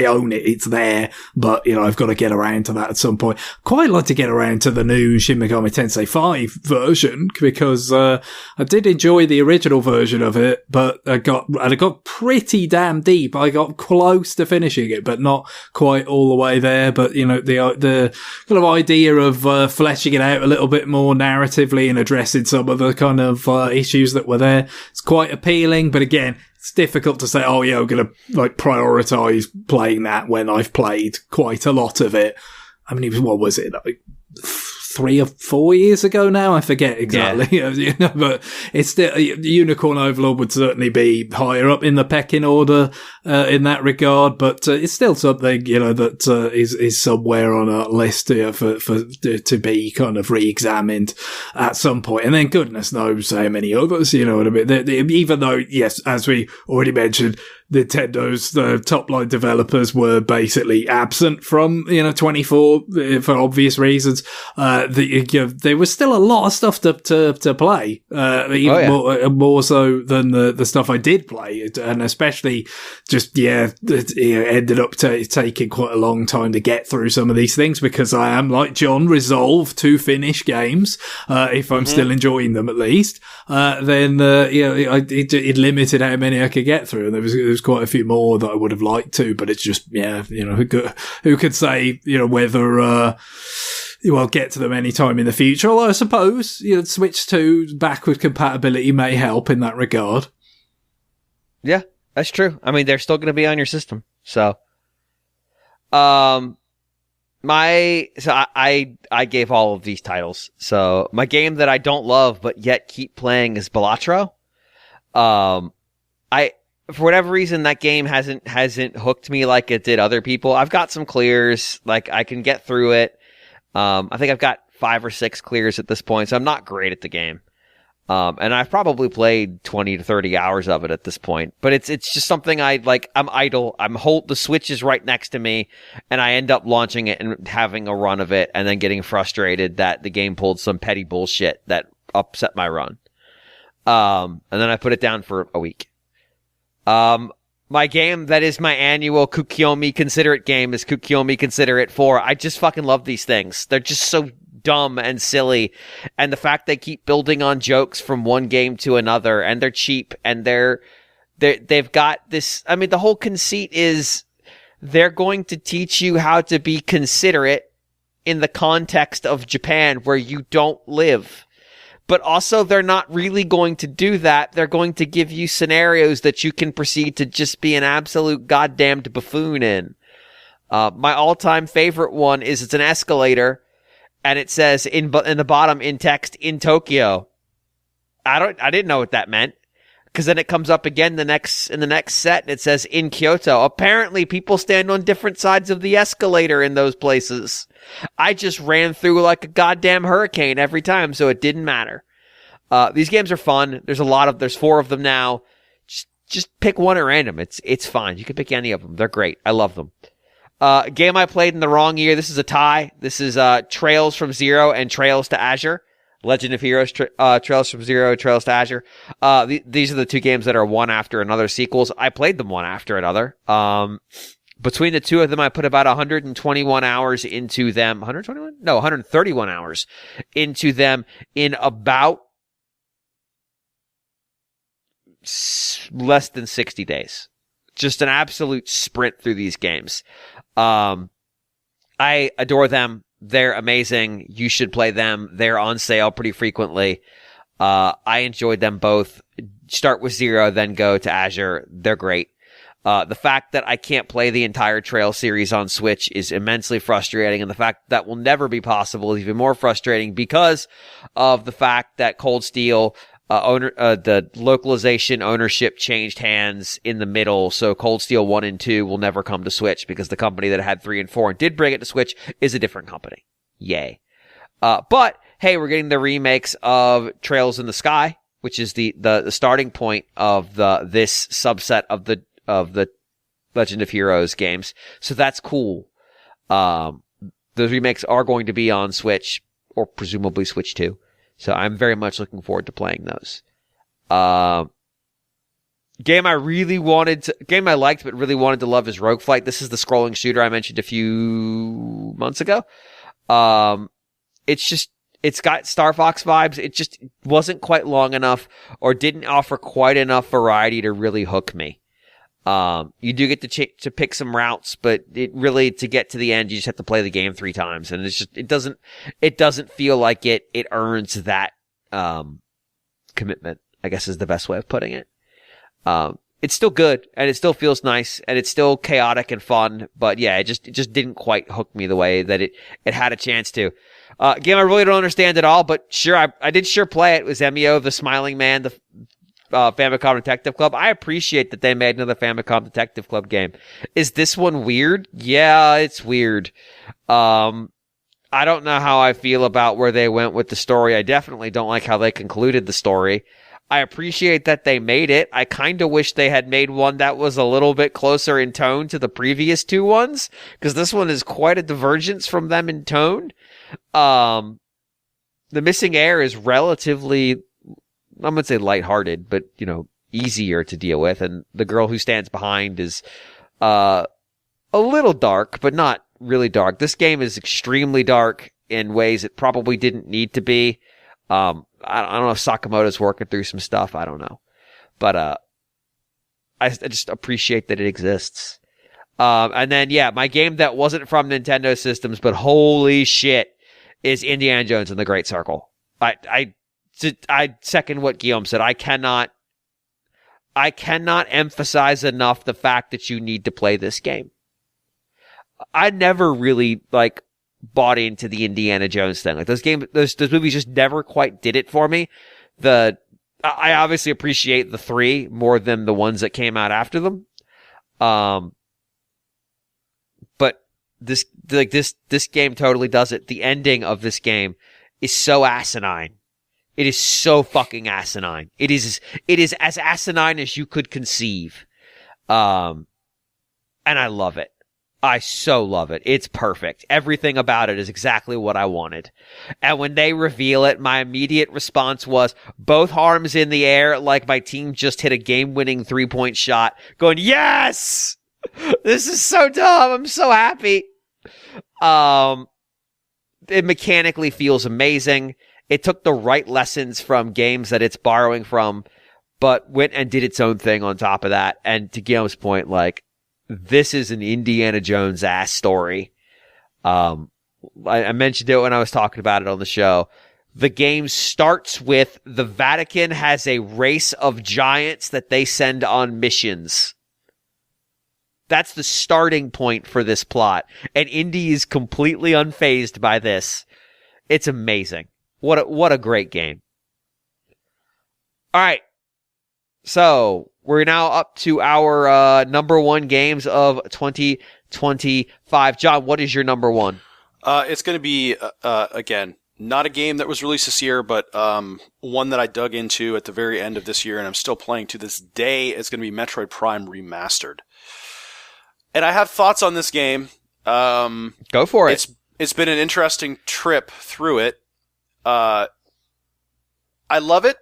own it. It's there, but, I've got to get around to that at some point. Quite like to get around to the new Shin Megami Tensei 5 version, because, I did enjoy the original version of it, but I got pretty damn deep. I got close to finishing it, but not quite all the way there. But, the kind of idea of, fleshing it out a little bit more narratively and addressing some of the kind of issues that were there, it's quite appealing. But again, it's difficult to say, I'm going to prioritize playing that when I've played quite a lot of it. I mean, what was it? 3 or 4 years ago now? I forget exactly. Yeah. But it's still, Unicorn Overlord would certainly be higher up in the pecking order, in that regard, but, it's still something, that, is somewhere on a list here to be kind of re-examined at some point. And then goodness knows how many others, you know what I mean? Even though, yes, as we already mentioned, Nintendo's the top line developers were basically absent from 24 for obvious reasons. There was still a lot of stuff to play, more so than the stuff I did play, and especially just ended up taking quite a long time to get through some of these things, because I am, like John, resolved to finish games if I'm still enjoying them at least. Then it limited how many I could get through, and there was quite a few more that I would have liked to, but it's just, who could say, whether, we'll get to them any time in the future. Although I suppose, Switch 2 backward compatibility may help in that regard. Yeah, that's true. I mean, they're still going to be on your system. So, I gave all of these titles. So my game that I don't love, but yet keep playing is Balatro. For whatever reason, that game hasn't hooked me like it did other people. I've got some clears, like I can get through it. I think I've got 5 or 6 clears at this point, so I'm not great at the game. And I've probably played 20 to 30 hours of it at this point, but it's just something I'm idle. The Switch is right next to me, and I end up launching it and having a run of it and then getting frustrated that the game pulled some petty bullshit that upset my run. And then I put it down for a week. My game that is my annual Kukiyomi Consider It game is Kukiyomi Consider It 4. I just fucking love these things. They're just so dumb and silly. And the fact they keep building on jokes from one game to another, and they're cheap, and they've got this, I mean, the whole conceit is they're going to teach you how to be considerate in the context of Japan where you don't live. But also, they're not really going to do that. They're going to give you scenarios that you can proceed to just be an absolute goddamned buffoon in. My all-time favorite one is it's an escalator, and it says in the bottom in text, in Tokyo. I didn't know what that meant, because then it comes up again in the next set, and it says in Kyoto. Apparently, people stand on different sides of the escalator in those places. I just ran through like a goddamn hurricane every time, so it didn't matter. These games are fun. There's 4 of them now. Just pick one at random. It's fine. You can pick any of them. They're great. I love them. Game I played in the wrong year. This is a tie. This is Trails from Zero and Trails to Azure. Legend of Heroes, Trails from Zero, Trails to Azure. These are the 2 games that are one after another sequels. I played them one after another. Between the 2 of them, I put about 121 hours into them. 121? No, 131 hours into them in about less than 60 days. Just an absolute sprint through these games. I adore them. They're amazing. You should play them. They're on sale pretty frequently. I enjoyed them both. Start with Zero, then go to Azure. They're great. The fact that I can't play the entire Trail series on Switch is immensely frustrating, and the fact that will never be possible is even more frustrating because of the fact that Cold Steel the localization ownership changed hands in the middle, so Cold Steel 1 and 2 will never come to Switch because the company that had 3 and 4 and did bring it to Switch is a different company. Yay. But hey, we're getting the remakes of Trails in the Sky, which is the starting point of this subset of the Legend of Heroes games. So that's cool. Those remakes are going to be on Switch, or presumably Switch 2. So I'm very much looking forward to playing those. Game I liked but really wanted to love is Rogueflight. This is the scrolling shooter I mentioned a few months ago. It's got Star Fox vibes. It just wasn't quite long enough or didn't offer quite enough variety to really hook me. You do get to pick some routes, but it really, to get to the end, you just have to play the game 3 times. And it doesn't feel like it earns that, commitment, I guess is the best way of putting it. It's still good and it still feels nice and it's still chaotic and fun, but yeah, it just didn't quite hook me the way that it had a chance to. Game I really don't understand at all, but sure, I did sure play it. It was Emio, the Smiling Man, the Famicom Detective Club. I appreciate that they made another Famicom Detective Club game. Is this one weird? Yeah, it's weird. I don't know how I feel about where they went with the story. I definitely don't like how they concluded the story. I appreciate that they made it. I kind of wish they had made one that was a little bit closer in tone to the previous 2 ones, because this one is quite a divergence from them in tone. The Missing Heir is relatively, I'm going to say lighthearted, but, easier to deal with. And The Girl Who Stands Behind is a little dark, but not really dark. This game is extremely dark in ways it probably didn't need to be. I don't know if Sakamoto's working through some stuff. I don't know. But I just appreciate that it exists. And then, yeah, my game that wasn't from Nintendo systems, but holy shit, is Indiana Jones and the Great Circle. I second what Guillaume said. I cannot emphasize enough the fact that you need to play this game. I never really bought into the Indiana Jones thing. Those movies just never quite did it for me. I obviously appreciate the 3 more than the ones that came out after them. But this game totally does it. The ending of this game is so asinine. It is so fucking asinine. It is as asinine as you could conceive. And I love it. I so love it. It's perfect. Everything about it is exactly what I wanted. And when they reveal it, my immediate response was both arms in the air like my team just hit a game-winning 3-point shot, going, yes! This is so dumb. I'm so happy. It mechanically feels amazing. It took the right lessons from games that it's borrowing from, but went and did its own thing on top of that. And to Guillaume's point, this is an Indiana Jones ass story. I mentioned it when I was talking about it on the show. The game starts with the Vatican has a race of giants that they send on missions. That's the starting point for this plot. And Indy is completely unfazed by this. It's amazing. What a great game. All right. So we're now up to our number 1 games of 2025. John, what is your number 1? It's going to be, again, not a game that was released this year, but one that I dug into at the very end of this year and I'm still playing to this day. It's going to be Metroid Prime Remastered. And I have thoughts on this game. Go for it. It's been an interesting trip through it. I love it.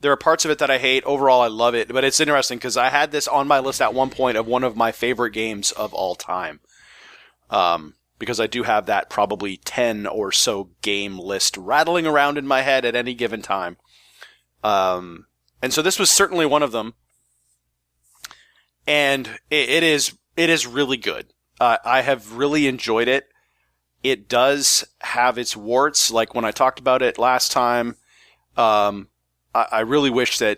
There are parts of it that I hate. Overall, I love it. But it's interesting because I had this on my list at one point of one of my favorite games of all time. Because I do have that probably 10 or so game list rattling around in my head at any given time. And so this was certainly one of them. And it is really good. I have really enjoyed it. It does have its warts, like when I talked about it last time. I really wish that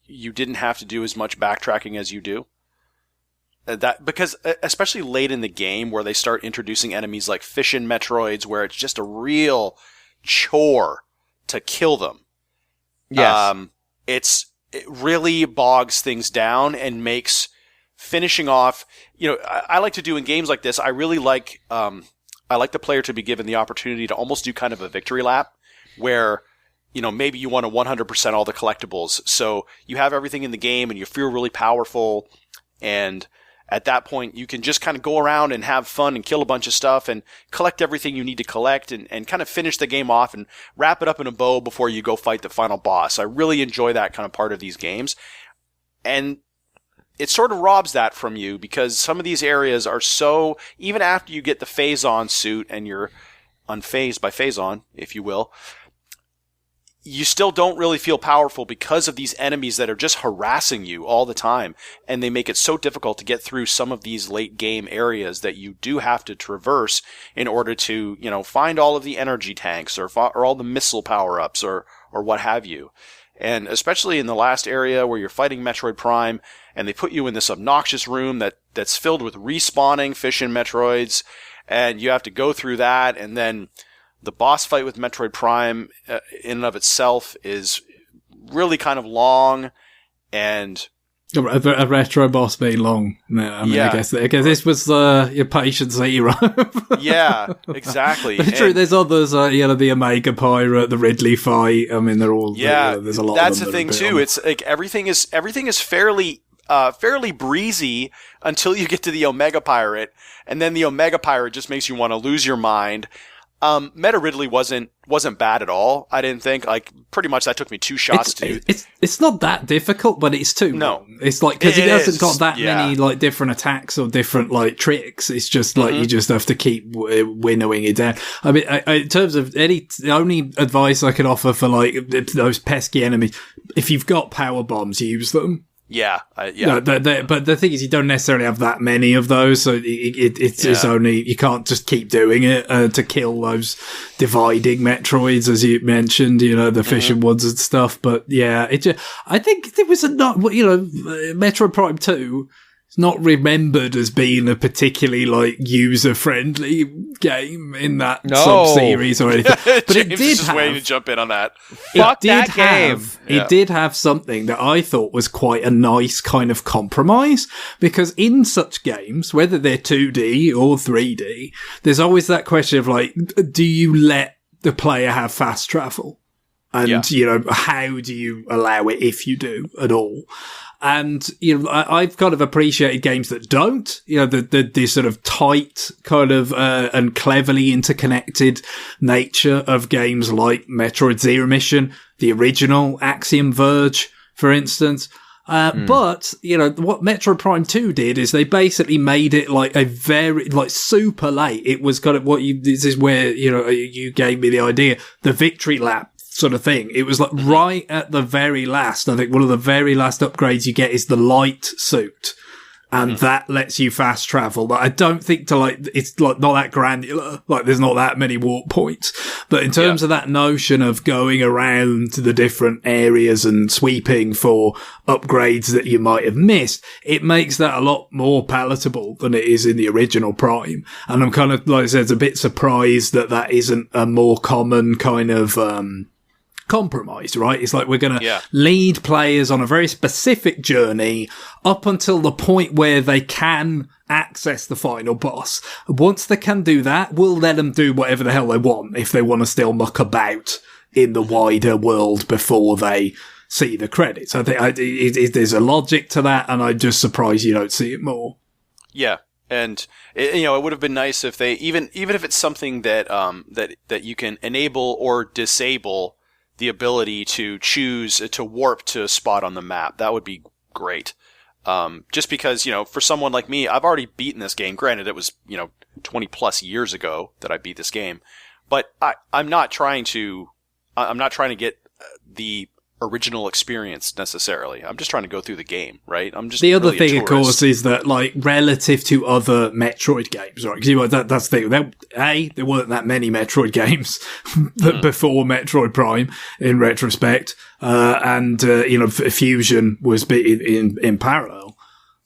you didn't have to do as much backtracking as you do. that because especially late in the game where they start introducing enemies like Fission Metroids, where it's just a real chore to kill them. Yes. It really bogs things down and makes finishing off, I like to do in games like this. I really like the player to be given the opportunity to almost do kind of a victory lap where, maybe you want to 100% all the collectibles. So you have everything in the game and you feel really powerful. And at that point, you can just kind of go around and have fun and kill a bunch of stuff and collect everything you need to collect and kind of finish the game off and wrap it up in a bow before you go fight the final boss. I really enjoy that kind of part of these games. And it sort of robs that from you because some of these areas are so, even after you get the Phazon suit and you're unfazed by Phazon, if you will, you still don't really feel powerful because of these enemies that are just harassing you all the time. And they make it so difficult to get through some of these late game areas that you do have to traverse in order to, find all of the energy tanks or all the missile power-ups or what have you. And especially in the last area where you're fighting Metroid Prime and they put you in this obnoxious room that's filled with respawning Fission Metroids and you have to go through that, and then the boss fight with Metroid Prime in and of itself is really kind of long, and a retro boss being long. No, I guess this was your patience hero. Yeah, exactly. But true, there's others. The Omega Pirate, the Ridley fight. I mean, they're all. Yeah, there's a lot. That's of them the thing too. It's like everything is fairly breezy until you get to the Omega Pirate, and then the Omega Pirate just makes you want to lose your mind. Meta Ridley wasn't bad at all. I didn't think, pretty much that took me 2 shots to do. It's not that difficult, but it's too long. It's because he hasn't got that many different attacks or different tricks. It's just you just have to keep winnowing it down. I mean, in terms of the only advice I can offer for those pesky enemies, if you've got power bombs, use them. Yeah, No, but the thing is, you don't necessarily have that many of those, so it's only, you can't just keep doing it to kill those dividing Metroids, as you mentioned, the Fission ones and stuff. But yeah, I think it was Metroid Prime 2. It's not remembered as being a particularly user-friendly game in that sub-series or anything. But it did just waiting to jump in on that. Fuck that game. It did have something that I thought was quite a nice kind of compromise, because in such games, whether they're 2D or 3D, there's always that question of do you let the player have fast travel? And, how do you allow it if you do at all? And, I've kind of appreciated games that don't, the sort of tight kind of, and cleverly interconnected nature of games like Metroid Zero Mission, the original Axiom Verge, for instance. But, what Metroid Prime 2 did is they basically made it a very, super late. It was kind of this is where, you gave me the idea, the victory lap sort of thing. It was right at the very last. I think one of the very last upgrades you get is the light suit. And that lets you fast travel. But I don't think it's not that granular. There's not that many warp points. But in terms of that notion of going around to the different areas and sweeping for upgrades that you might have missed, it makes that a lot more palatable than it is in the original Prime. And I'm kind of, like I said, a bit surprised that isn't a more common kind of, compromise, right? It's we're going to lead players on a very specific journey up until the point where they can access the final boss. Once they can do that, we'll let them do whatever the hell they want if they want to still muck about in the wider world before they see the credits. I think there's a logic to that, and I'm just surprised you don't see it more. Yeah. And it would have been nice if they even if it's something that that you can enable or disable the ability to choose to warp to a spot on the map. That would be great. Just because, for someone like me, I've already beaten this game. Granted, it was, 20 plus years ago that I beat this game, but I'm not trying to get the original experience necessarily. I'm just trying to go through the game, right? I'm just the other really thing, of course, is that relative to other Metroid games, right? Because that's the thing. There weren't that many Metroid games before Metroid Prime, in retrospect, and Fusion was in parallel.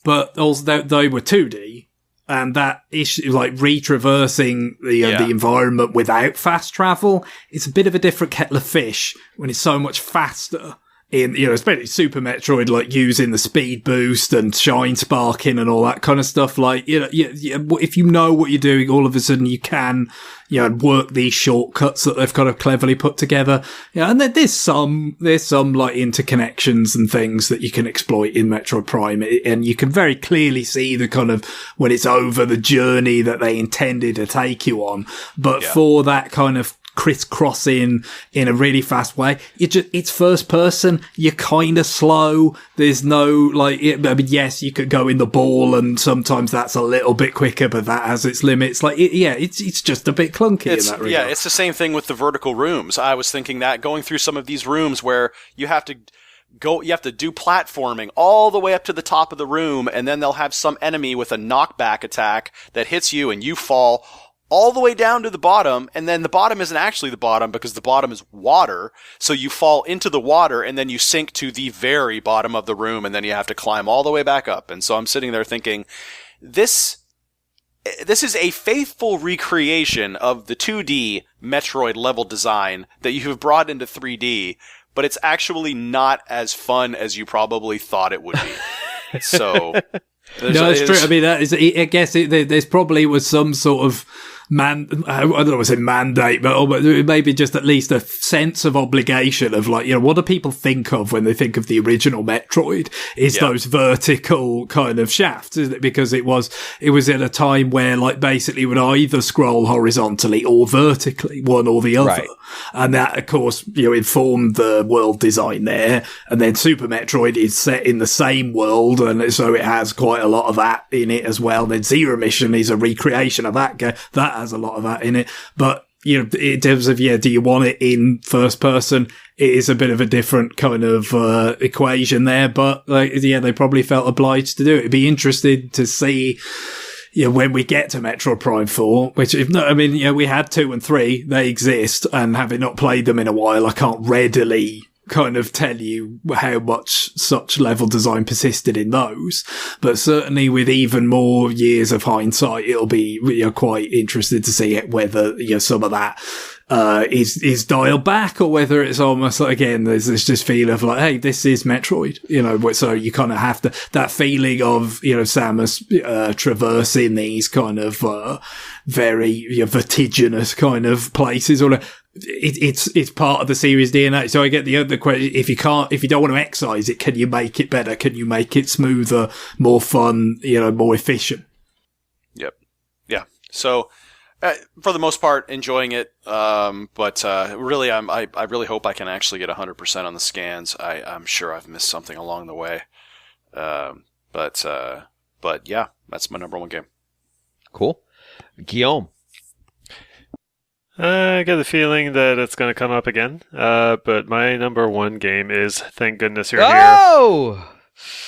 but also they were 2D. And that issue, like retraversing the environment without fast travel, it's a bit of a different kettle of fish when it's so much faster. In, especially Super Metroid, like using the speed boost and shine sparking and all that kind of stuff. Like, if you know what you're doing, all of a sudden you can, work these shortcuts that they've kind of cleverly put together. Yeah, and then there's some like interconnections and things that you can exploit in Metroid Prime, and you can very clearly see the kind of when it's over the journey that they intended to take you on. But for that kind of crisscrossing in a really fast way, it's first person, you're kind of slow, there's no yes, you could go in the ball and sometimes that's a little bit quicker, but that has its limits. It's just a bit clunky in that regard. Yeah, it's the same thing with the vertical rooms. I was thinking that going through some of these rooms where you have to do platforming all the way up to the top of the room, and then they'll have some enemy with a knockback attack that hits you and you fall all the way down to the bottom, and then the bottom isn't actually the bottom because the bottom is water, so you fall into the water and then you sink to the very bottom of the room, and then you have to climb all the way back up. And so I'm sitting there thinking, this is a faithful recreation of the 2D Metroid level design that you have brought into 3D, but it's actually not as fun as you probably thought it would be. So... No, it's true. I mean, I guess there's probably was some sort of I don't know if it's a mandate, but maybe just at least a sense of obligation of what do people think of when they think of the original Metroid is those vertical kind of shafts, isn't it? Because it was at a time where basically it would either scroll horizontally or vertically, one or the other. Right. And that, of course, informed the world design there. And then Super Metroid is set in the same world, and so it has quite a lot of that in it as well. Then Zero Mission is a recreation of that. That has a lot of that in it. But, in terms of, do you want it in first person? It is a bit of a different kind of equation there. But, they probably felt obliged to do it. It'd be interesting to see... when we get to Metroid Prime 4, which we had 2 and 3, they exist, and having not played them in a while, I can't readily kind of tell you how much such level design persisted in those. But certainly with even more years of hindsight, it'll be quite interesting to see whether some of that is dialed back, or whether it's almost like, again, there's this feel of hey, this is Metroid, so you kind of have that feeling of, Samus, traversing these kind of, very vertiginous kind of places, or it's part of the series DNA. So I get the other question: if you don't want to excise it, can you make it better? Can you make it smoother, more fun, more efficient? Yep. Yeah. So, for the most part, enjoying it. But really, I really hope I can actually get 100% on the scans. I'm sure I've missed something along the way. But yeah, that's my number one game. Cool. Guillaume. I get the feeling that it's going to come up again. But my number one game is Thank Goodness You're Here.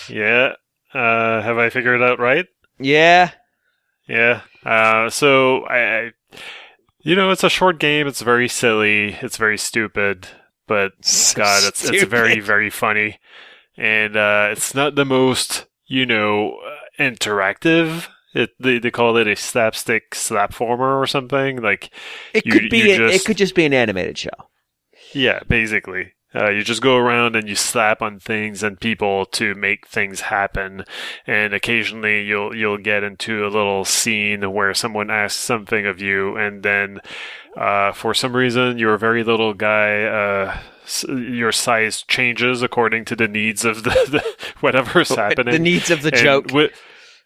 Yeah. Have I figured it out right? Yeah. Yeah. So I it's a short game. It's very silly. It's very stupid. But God, it's very, very funny. And it's not the most, interactive. They call it a slapstick slapformer or something. Like it could just be an animated show. Yeah, basically. You just go around and you slap on things and people to make things happen. And occasionally you'll get into a little scene where someone asks something of you, and then for some reason your very little guy, your size changes according to the needs of the whatever's happening. The needs of the joke.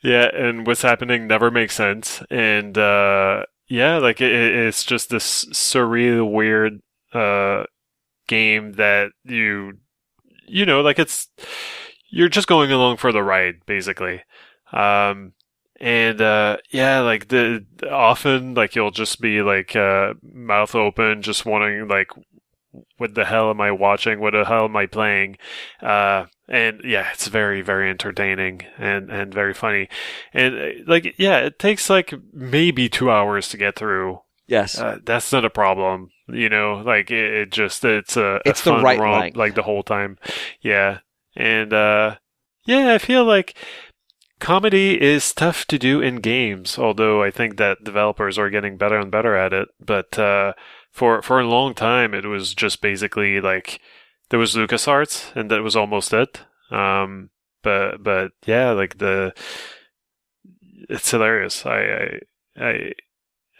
And what's happening never makes sense. And it's just this surreal, weird game that you're just going along for the ride, basically. Often you'll just be mouth open, just wondering what the hell am I watching? What the hell am I playing? And yeah, it's very, very entertaining and very funny. And it takes maybe 2 hours to get through. Yes. That's not a problem. It's a it's fun the right romp, length. the whole time. Yeah. And I feel like comedy is tough to do in games, although I think that developers are getting better and better at it. But for a long time, it was just basically like there was LucasArts, and that was almost it. But yeah, like it's hilarious. I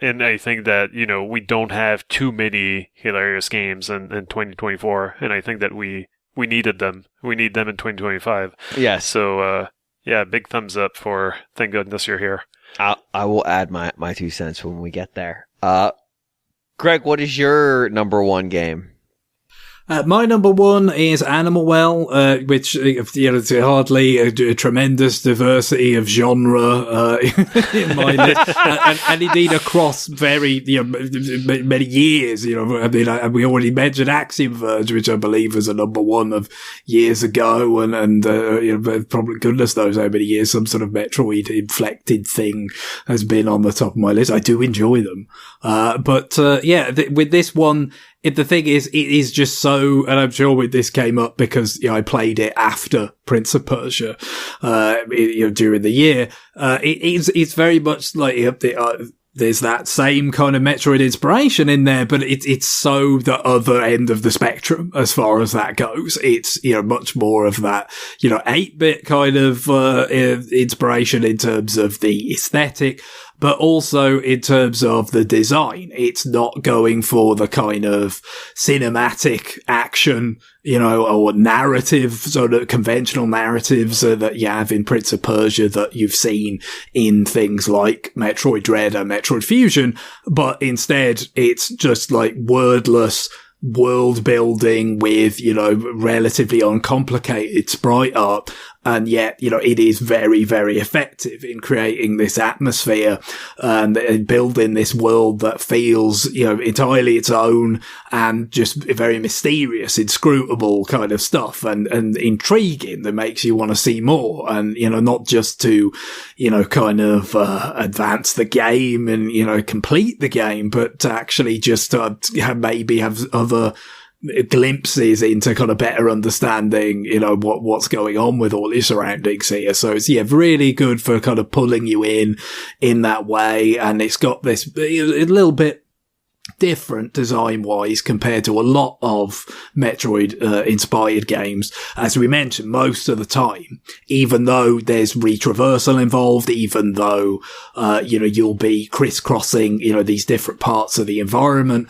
think that, you know, we don't have too many hilarious games in 2024, and I think that we needed them. We need them in 2025. Yes. So yeah, big thumbs up for thank goodness you're here. I will add my 2 cents when we get there. Greg, what is your number one game? My number one is Animal Well, which, you know, it's hardly a tremendous diversity of genre in my list, and indeed across very, you know, many years. You know, I mean, we already mentioned Axiom Verge, which I believe was a number one of years ago, and you know, probably goodness knows how many years some sort of Metroid inflected thing has been on the top of my list. I do enjoy them, but yeah, with this one. The thing is, it is just so, and I'm sure this came up because, you know, I played it after Prince of Persia, you know, during the year. It's very much like, there's that same kind of Metroid inspiration in there, but it's so the other end of the spectrum as far as that goes. It's, you know, much more of that, you know, 8-bit kind of, inspiration in terms of the aesthetic, but also in terms of the design. It's not going for the kind of cinematic action, you know, or narrative, sort of conventional narratives that you have in Prince of Persia that you've seen in things like Metroid Dread and Metroid Fusion, but instead it's just like wordless world building with, you know, relatively uncomplicated sprite art. And yet, you know, it is very, very effective in creating this atmosphere and building this world that feels, you know, entirely its own and just very mysterious, inscrutable kind of stuff and intriguing that makes you want to see more. And, you know, not just to, you know, kind of, advance the game and, you know, complete the game, but to actually just maybe have other glimpses into kind of better understanding, you know, what's going on with all your surroundings here. So it's, yeah, really good for kind of pulling you in that way. And it's got this a little bit different design-wise compared to a lot of Metroid inspired games. As we mentioned, most of the time, even though there's retraversal involved, even though, you know, you'll be crisscrossing, you know, these different parts of the environment,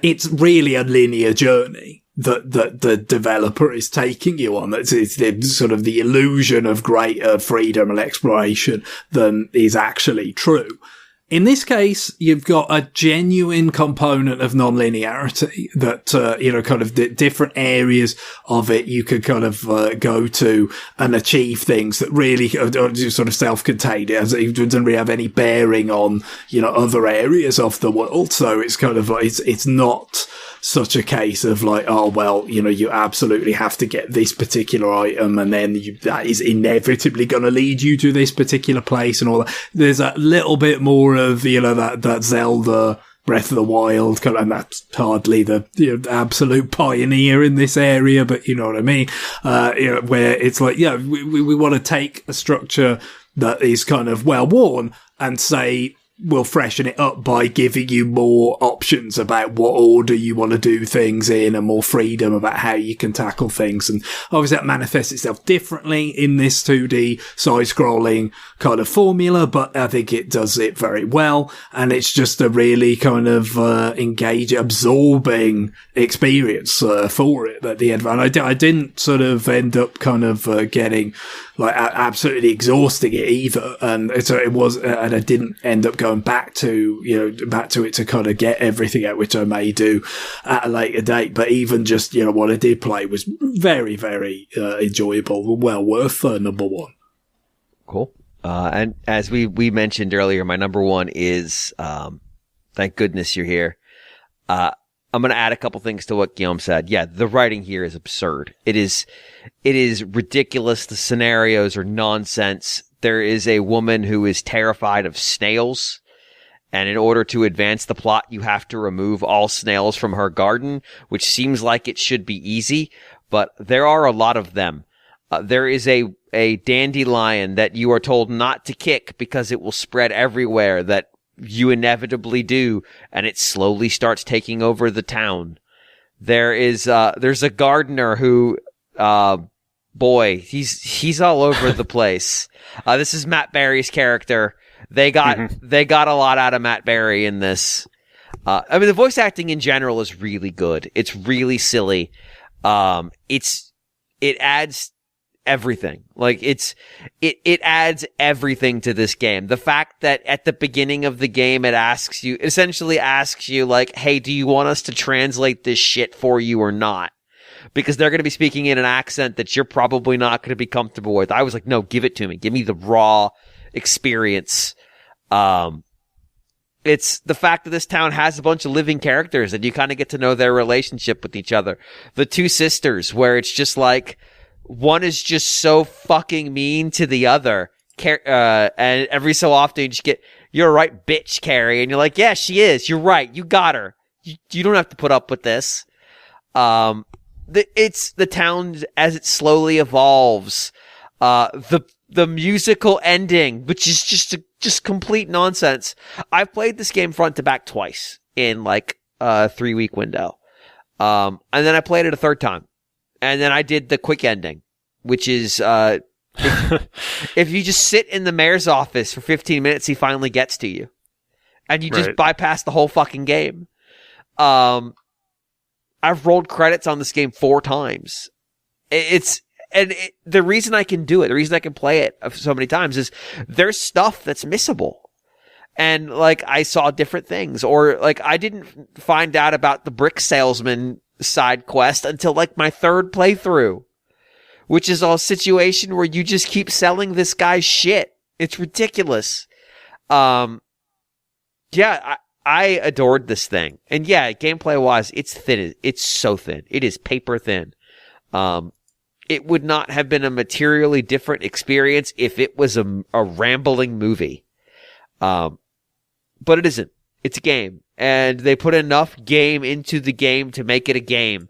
it's really a linear journey that the developer is taking you on. It's the sort of the illusion of greater freedom and exploration than is actually true. In this case, you've got a genuine component of non-linearity that, you know, kind of different areas of it you could kind of go to and achieve things that really are sort of self-contained. It doesn't really have any bearing on, you know, other areas of the world. So it's kind of, it's not such a case of like, oh, well, you know, you absolutely have to get this particular item and then that is inevitably going to lead you to this particular place and all that. There's a little bit more of, you know, that Zelda Breath of the Wild kind of, and that's hardly the, you know, absolute pioneer in this area, but you know what I mean? You know, where it's like, yeah, we want to take a structure that is kind of well worn and say, we'll freshen it up by giving you more options about what order you want to do things in and more freedom about how you can tackle things. And obviously that manifests itself differently in this 2D side-scrolling kind of formula, but I think it does it very well. And it's just a really kind of engaging, absorbing experience for it at the end. And I didn't sort of end up kind of getting like absolutely exhausting it either. And so it was, and I didn't end up going back to it to kind of get everything out, which I may do at a later date. But even just, you know, what I did play was very, very enjoyable, well worth number one. Cool. And as we mentioned earlier, my number one is, thank goodness you're here. I'm going to add a couple things to what Guillaume said. Yeah, the writing here is absurd. It is ridiculous. The scenarios are nonsense. There is a woman who is terrified of snails, and in order to advance the plot, you have to remove all snails from her garden, which seems like it should be easy, but there are a lot of them. There is a dandelion that you are told not to kick because it will spread everywhere, that you inevitably do, and it slowly starts taking over the town. There's a gardener who, boy, he's all over the place. This is Matt Berry's character. They got a lot out of Matt Berry in this. I mean, the voice acting in general is really good. It's really silly. It adds everything. Like it adds everything to this game. The fact that at the beginning of the game it essentially asks you like, hey, do you want us to translate this shit for you or not? Because they're going to be speaking in an accent that you're probably not going to be comfortable with. I was like, no, give it to me. Give me the raw experience. It's the fact that this town has a bunch of living characters and you kind of get to know their relationship with each other. The two sisters, where it's just like, one is just so fucking mean to the other. And every so often you just get, you're right, bitch, Carrie. And you're like, yeah, she is. You're right. You got her. You don't have to put up with this. It's the town as it slowly evolves. The musical ending, which is just complete nonsense. I've played this game front to back twice in like a 3-week window. And then I played it a third time. And then I did the quick ending, which is, if you just sit in the mayor's office for 15 minutes, he finally gets to you. And you just bypass the whole fucking game. I've rolled credits on this game 4 times. The reason I can do it, the reason I can play it so many times is there's stuff that's missable. And like, I saw different things, or like, I didn't find out about the brick salesman side quest until like my 3rd playthrough, which is a situation where you just keep selling this guy's shit. It's ridiculous. Yeah, I adored this thing. And yeah, gameplay wise, it's thin. It's so thin. It is paper thin. It would not have been a materially different experience if it was a rambling movie. But it isn't. It's a game. And they put enough game into the game to make it a game.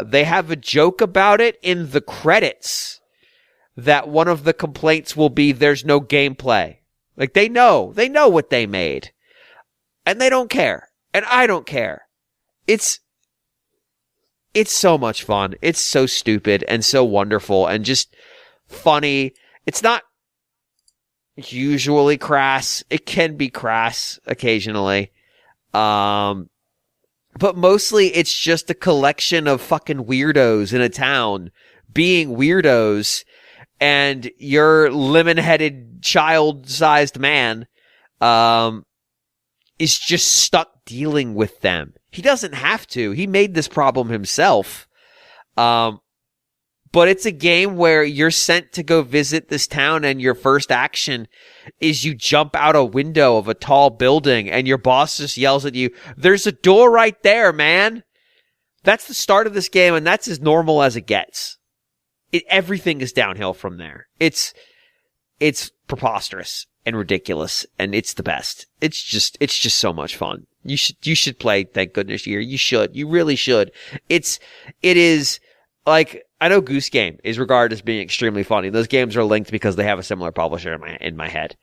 They have a joke about it in the credits that one of the complaints will be there's no gameplay. Like, they know what they made. And they don't care. And I don't care. It's so much fun. It's so stupid and so wonderful and just funny. It's not usually crass. It can be crass occasionally. But mostly it's just a collection of fucking weirdos in a town being weirdos, and your lemon-headed child-sized man, is just stuck dealing with them. He doesn't have to. He made this problem himself. But it's a game where you're sent to go visit this town, and your first action is you jump out a window of a tall building and your boss just yells at you, "There's a door right there, man." That's the start of this game, and that's as normal as it gets. Everything is downhill from there. It's preposterous and ridiculous, and it's the best. It's just so much fun. You should play Thank Goodness Year. You should. You really should. It is like, I know Goose Game is regarded as being extremely funny. Those games are linked because they have a similar publisher in my head.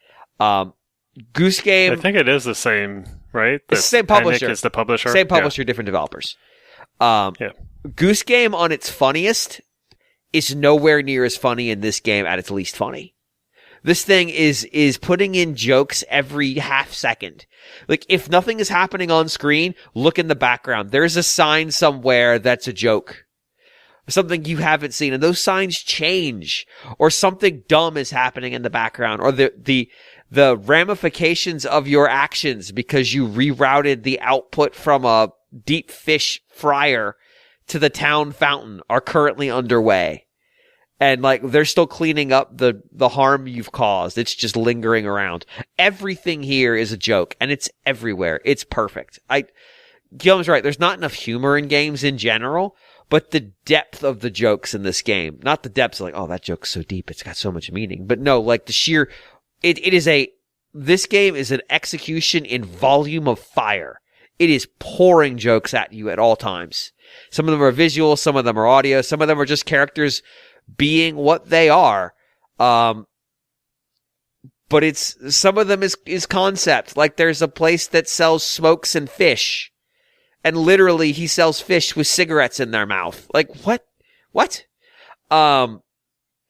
Goose Game, I think it is the same, right? It's the same publisher. Panic is the publisher. Same publisher, different developers. Goose Game on its funniest is nowhere near as funny in this game at its least funny. This thing is putting in jokes every half second. Like, if nothing is happening on screen, look in the background. There's a sign somewhere that's a joke. Something you haven't seen, and those signs change. Or something dumb is happening in the background. Or the ramifications of your actions because you rerouted the output from a deep fish fryer to the town fountain are currently underway. And like, they're still cleaning up the harm you've caused. It's just lingering around. Everything here is a joke, and it's everywhere. It's perfect. Guillaume's right. There's not enough humor in games in general, but the depth of the jokes in this game, not the depths like, oh, that joke's so deep, it's got so much meaning. But no, like the sheer, this game is an execution in volume of fire. It is pouring jokes at you at all times. Some of them are visual, some of them are audio, some of them are just characters being what they are. But it's some of them is concept. Like there's a place that sells smokes and fish, and literally he sells fish with cigarettes in their mouth. Like what? What?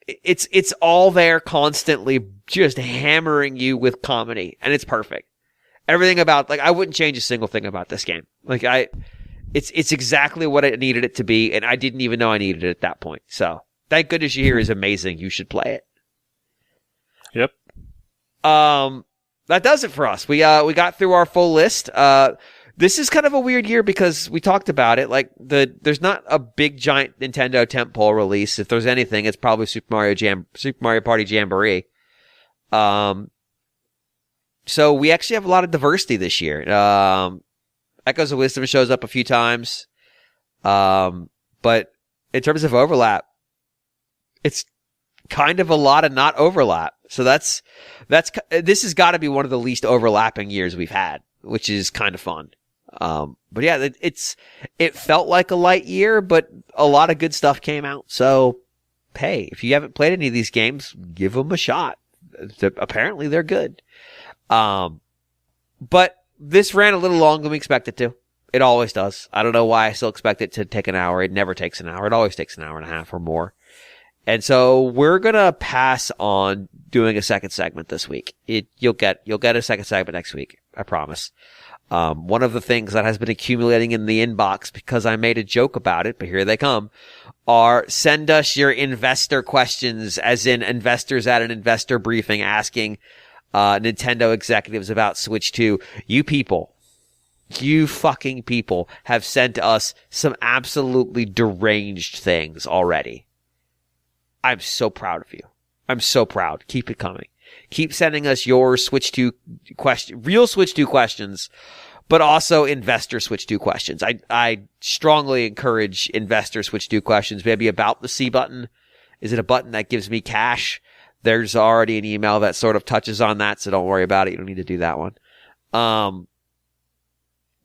It's all there constantly, just hammering you with comedy, and it's perfect. Everything about, like, I wouldn't change a single thing about this game. Like it's exactly what I needed it to be, and I didn't even know I needed it at that point. So thank goodness you here is amazing. You should play it. Yep. That does it for us. We got through our full list. This is kind of a weird year because we talked about it. Like there's not a big giant Nintendo tentpole release. If there's anything, it's probably Super Mario Party Jamboree. So we actually have a lot of diversity this year. Echoes of Wisdom shows up a few times. But in terms of overlap, it's kind of a lot of not overlap. So this has got to be one of the least overlapping years we've had, which is kind of fun. But yeah, it felt like a light year, but a lot of good stuff came out. So, hey, if you haven't played any of these games, give them a shot. Apparently they're good. But this ran a little longer than we expected to. It always does. I don't know why I still expect it to take an hour. It never takes an hour. It always takes an hour and a half or more. And so we're going to pass on doing a second segment this week. You'll get a second segment next week. I promise. One of the things that has been accumulating in the inbox because I made a joke about it, but here they come, are send us your investor questions, as in investors at an investor briefing asking Nintendo executives about Switch 2. You fucking people have sent us some absolutely deranged things already. I'm so proud of you. I'm so proud. Keep it coming. Keep sending us your Switch 2 real Switch 2 questions, but also investor Switch 2 questions. I strongly encourage investor Switch 2 questions, maybe about the C button. Is it a button that gives me cash? There's already an email that sort of touches on that, so don't worry about it. You don't need to do that one.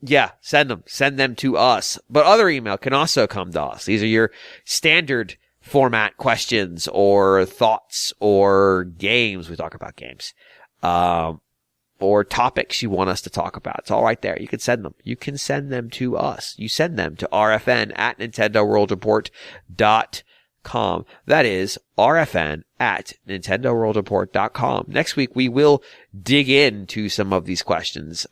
Yeah, send them to us. But other email can also come to us. These are your standard format questions or thoughts or games. We talk about games. Or topics you want us to talk about. It's all right there. You can send them. You can send them to us. You send them to rfn@nintendoworldreport.com. That is rfn@nintendoworldreport.com. Next week, we will dig into some of these questions.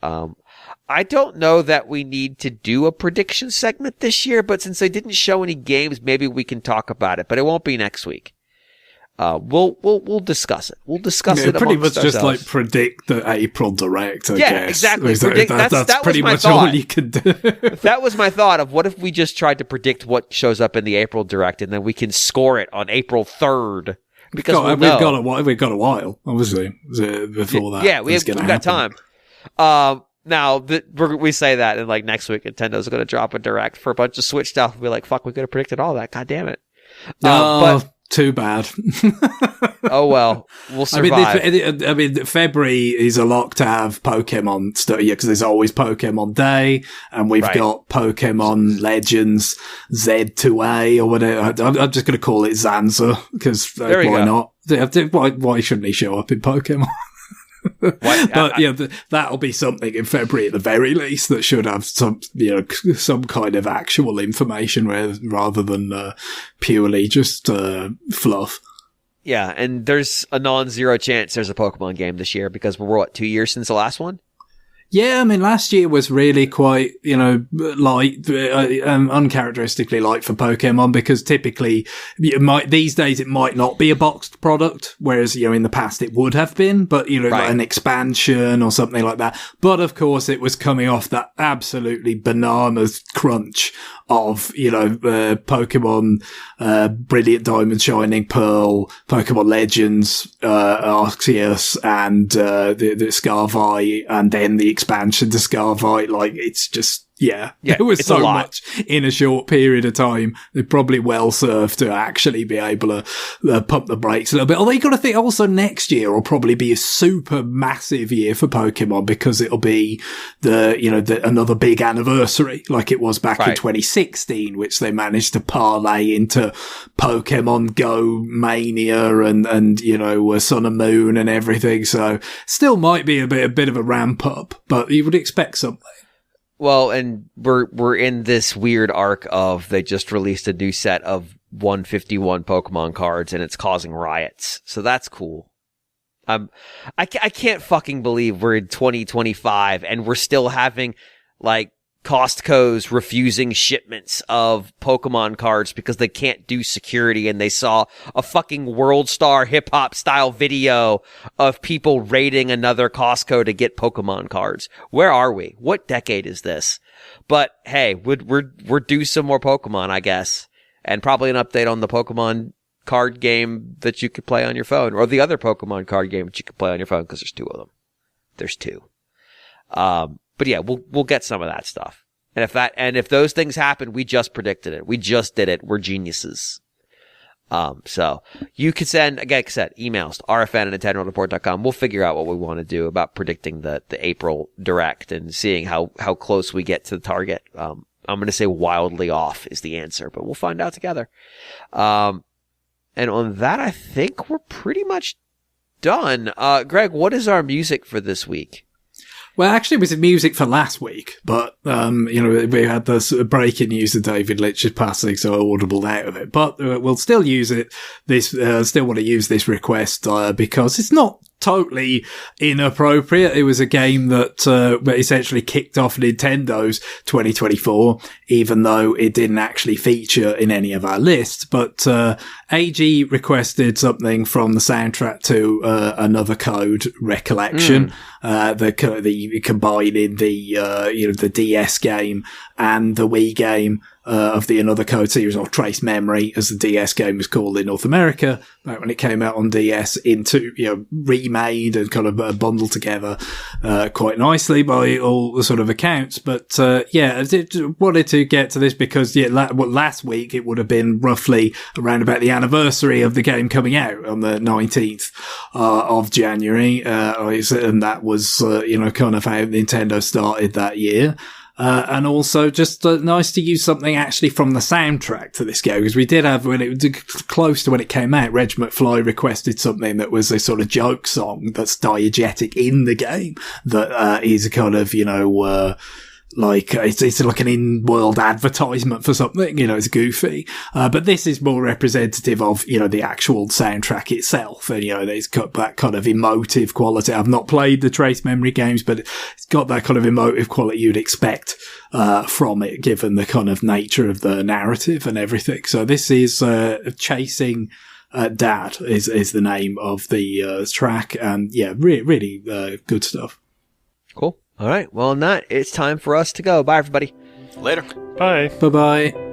I don't know that we need to do a prediction segment this year, but since they didn't show any games, maybe we can talk about it, but it won't be next week. We'll discuss it. We'll discuss it pretty much ourselves. just like predict the April Direct, I guess. Exactly. That's pretty much all you can do. That was my thought of what if we just tried to predict what shows up in the April Direct, and then we can score it on April 3rd. Because we've got a while, obviously, before that. Yeah, we've got time. Now, we say that, and like next week, Nintendo's going to drop a Direct for a bunch of Switch stuff. We'll be like, fuck, we could have predicted all that. God damn it. But too bad. Oh well, we'll survive. I mean, February is a lock to have Pokemon stuff, because there's always Pokemon Day, and we've got Pokemon Legends Z2A or whatever. I'm just going to call it Zanza, because why not? Why shouldn't he show up in Pokemon? That'll be something in February at the very least that should have some kind of actual information rather than purely just fluff. Yeah, and there's a non-zero chance there's a Pokemon game this year because we're 2 years since the last one? Yeah, I mean, last year was really quite, light, uncharacteristically light for Pokemon, because typically, these days it might not be a boxed product, whereas, in the past it would have been, but, like an expansion or something like that. But of course, it was coming off that absolutely bananas crunch of, Pokemon, Brilliant Diamond, Shining Pearl, Pokemon Legends, Arceus, and the Scarvi, and then the expansion to Scarvi. Like, it's just Yeah, Yeah, there was it's a so lot. much in a short period of time. They'd probably well served to actually be able to pump the brakes a little bit. Although you got to think also next year will probably be a super massive year for Pokemon because it'll be another big anniversary like it was back in Right. 2016, which they managed to parlay into Pokemon Go Mania and Sun and Moon and everything. So still might be a bit of a ramp up, but you would expect something. Well, and we're in this weird arc of they just released a new set of 151 Pokemon cards and it's causing riots. So that's cool. I can't fucking believe we're in 2025 and we're still having like Costco's refusing shipments of Pokemon cards because they can't do security, and they saw a fucking World Star hip hop style video of people raiding another Costco to get Pokemon cards. Where are we? What decade is this? But hey, we're due some more Pokemon, I guess, and probably an update on the Pokemon card game that you could play on your phone, or the other Pokemon card game that you could play on your phone, because there's two of them. There's two. But yeah, we'll get some of that stuff. And if those things happen, we just predicted it. We just did it. We're geniuses. So you could send, again, like I said, emails to rfn@nintendoworldreport.com. We'll figure out what we want to do about predicting the April Direct and seeing how close we get to the target. I'm going to say wildly off is the answer, but we'll find out together. And on that, I think we're pretty much done. Greg, what is our music for this week? Well, actually, it was music for last week, but, we had this breaking news of David Lynch's passing, so I audibled out of it. But we'll still use it. Still want to use this request, because it's not totally inappropriate. It was a game that essentially kicked off Nintendo's 2024, even though it didn't actually feature in any of our lists. But AG requested something from the soundtrack to Another Code Recollection, the combining the DS game and the Wii game of the Another Code series, or Trace Memory, as the DS game was called in North America, back when it came out on DS, into, remade and kind of bundled together quite nicely by all the sort of accounts. But I wanted to get to this because last week it would have been roughly around about the anniversary of the game coming out on the 19th of January, and that was kind of how Nintendo started that year. And also just nice to use something actually from the soundtrack to this game, because we did have, when it was close to when it came out, Reg McFly requested something that was a sort of joke song that's diegetic in the game, that is a kind of, like it's like an in-world advertisement for something, it's goofy. But this is more representative of, the actual soundtrack itself. And, it's got that kind of emotive quality. I've not played the Trace Memory games, but it's got that kind of emotive quality you'd expect, from it, given the kind of nature of the narrative and everything. So this is, Chasing Dad is the name of the, track. And yeah, really, good stuff. Cool. All right. Well, on that, it's time for us to go. Bye, everybody. Later. Bye. Bye-bye.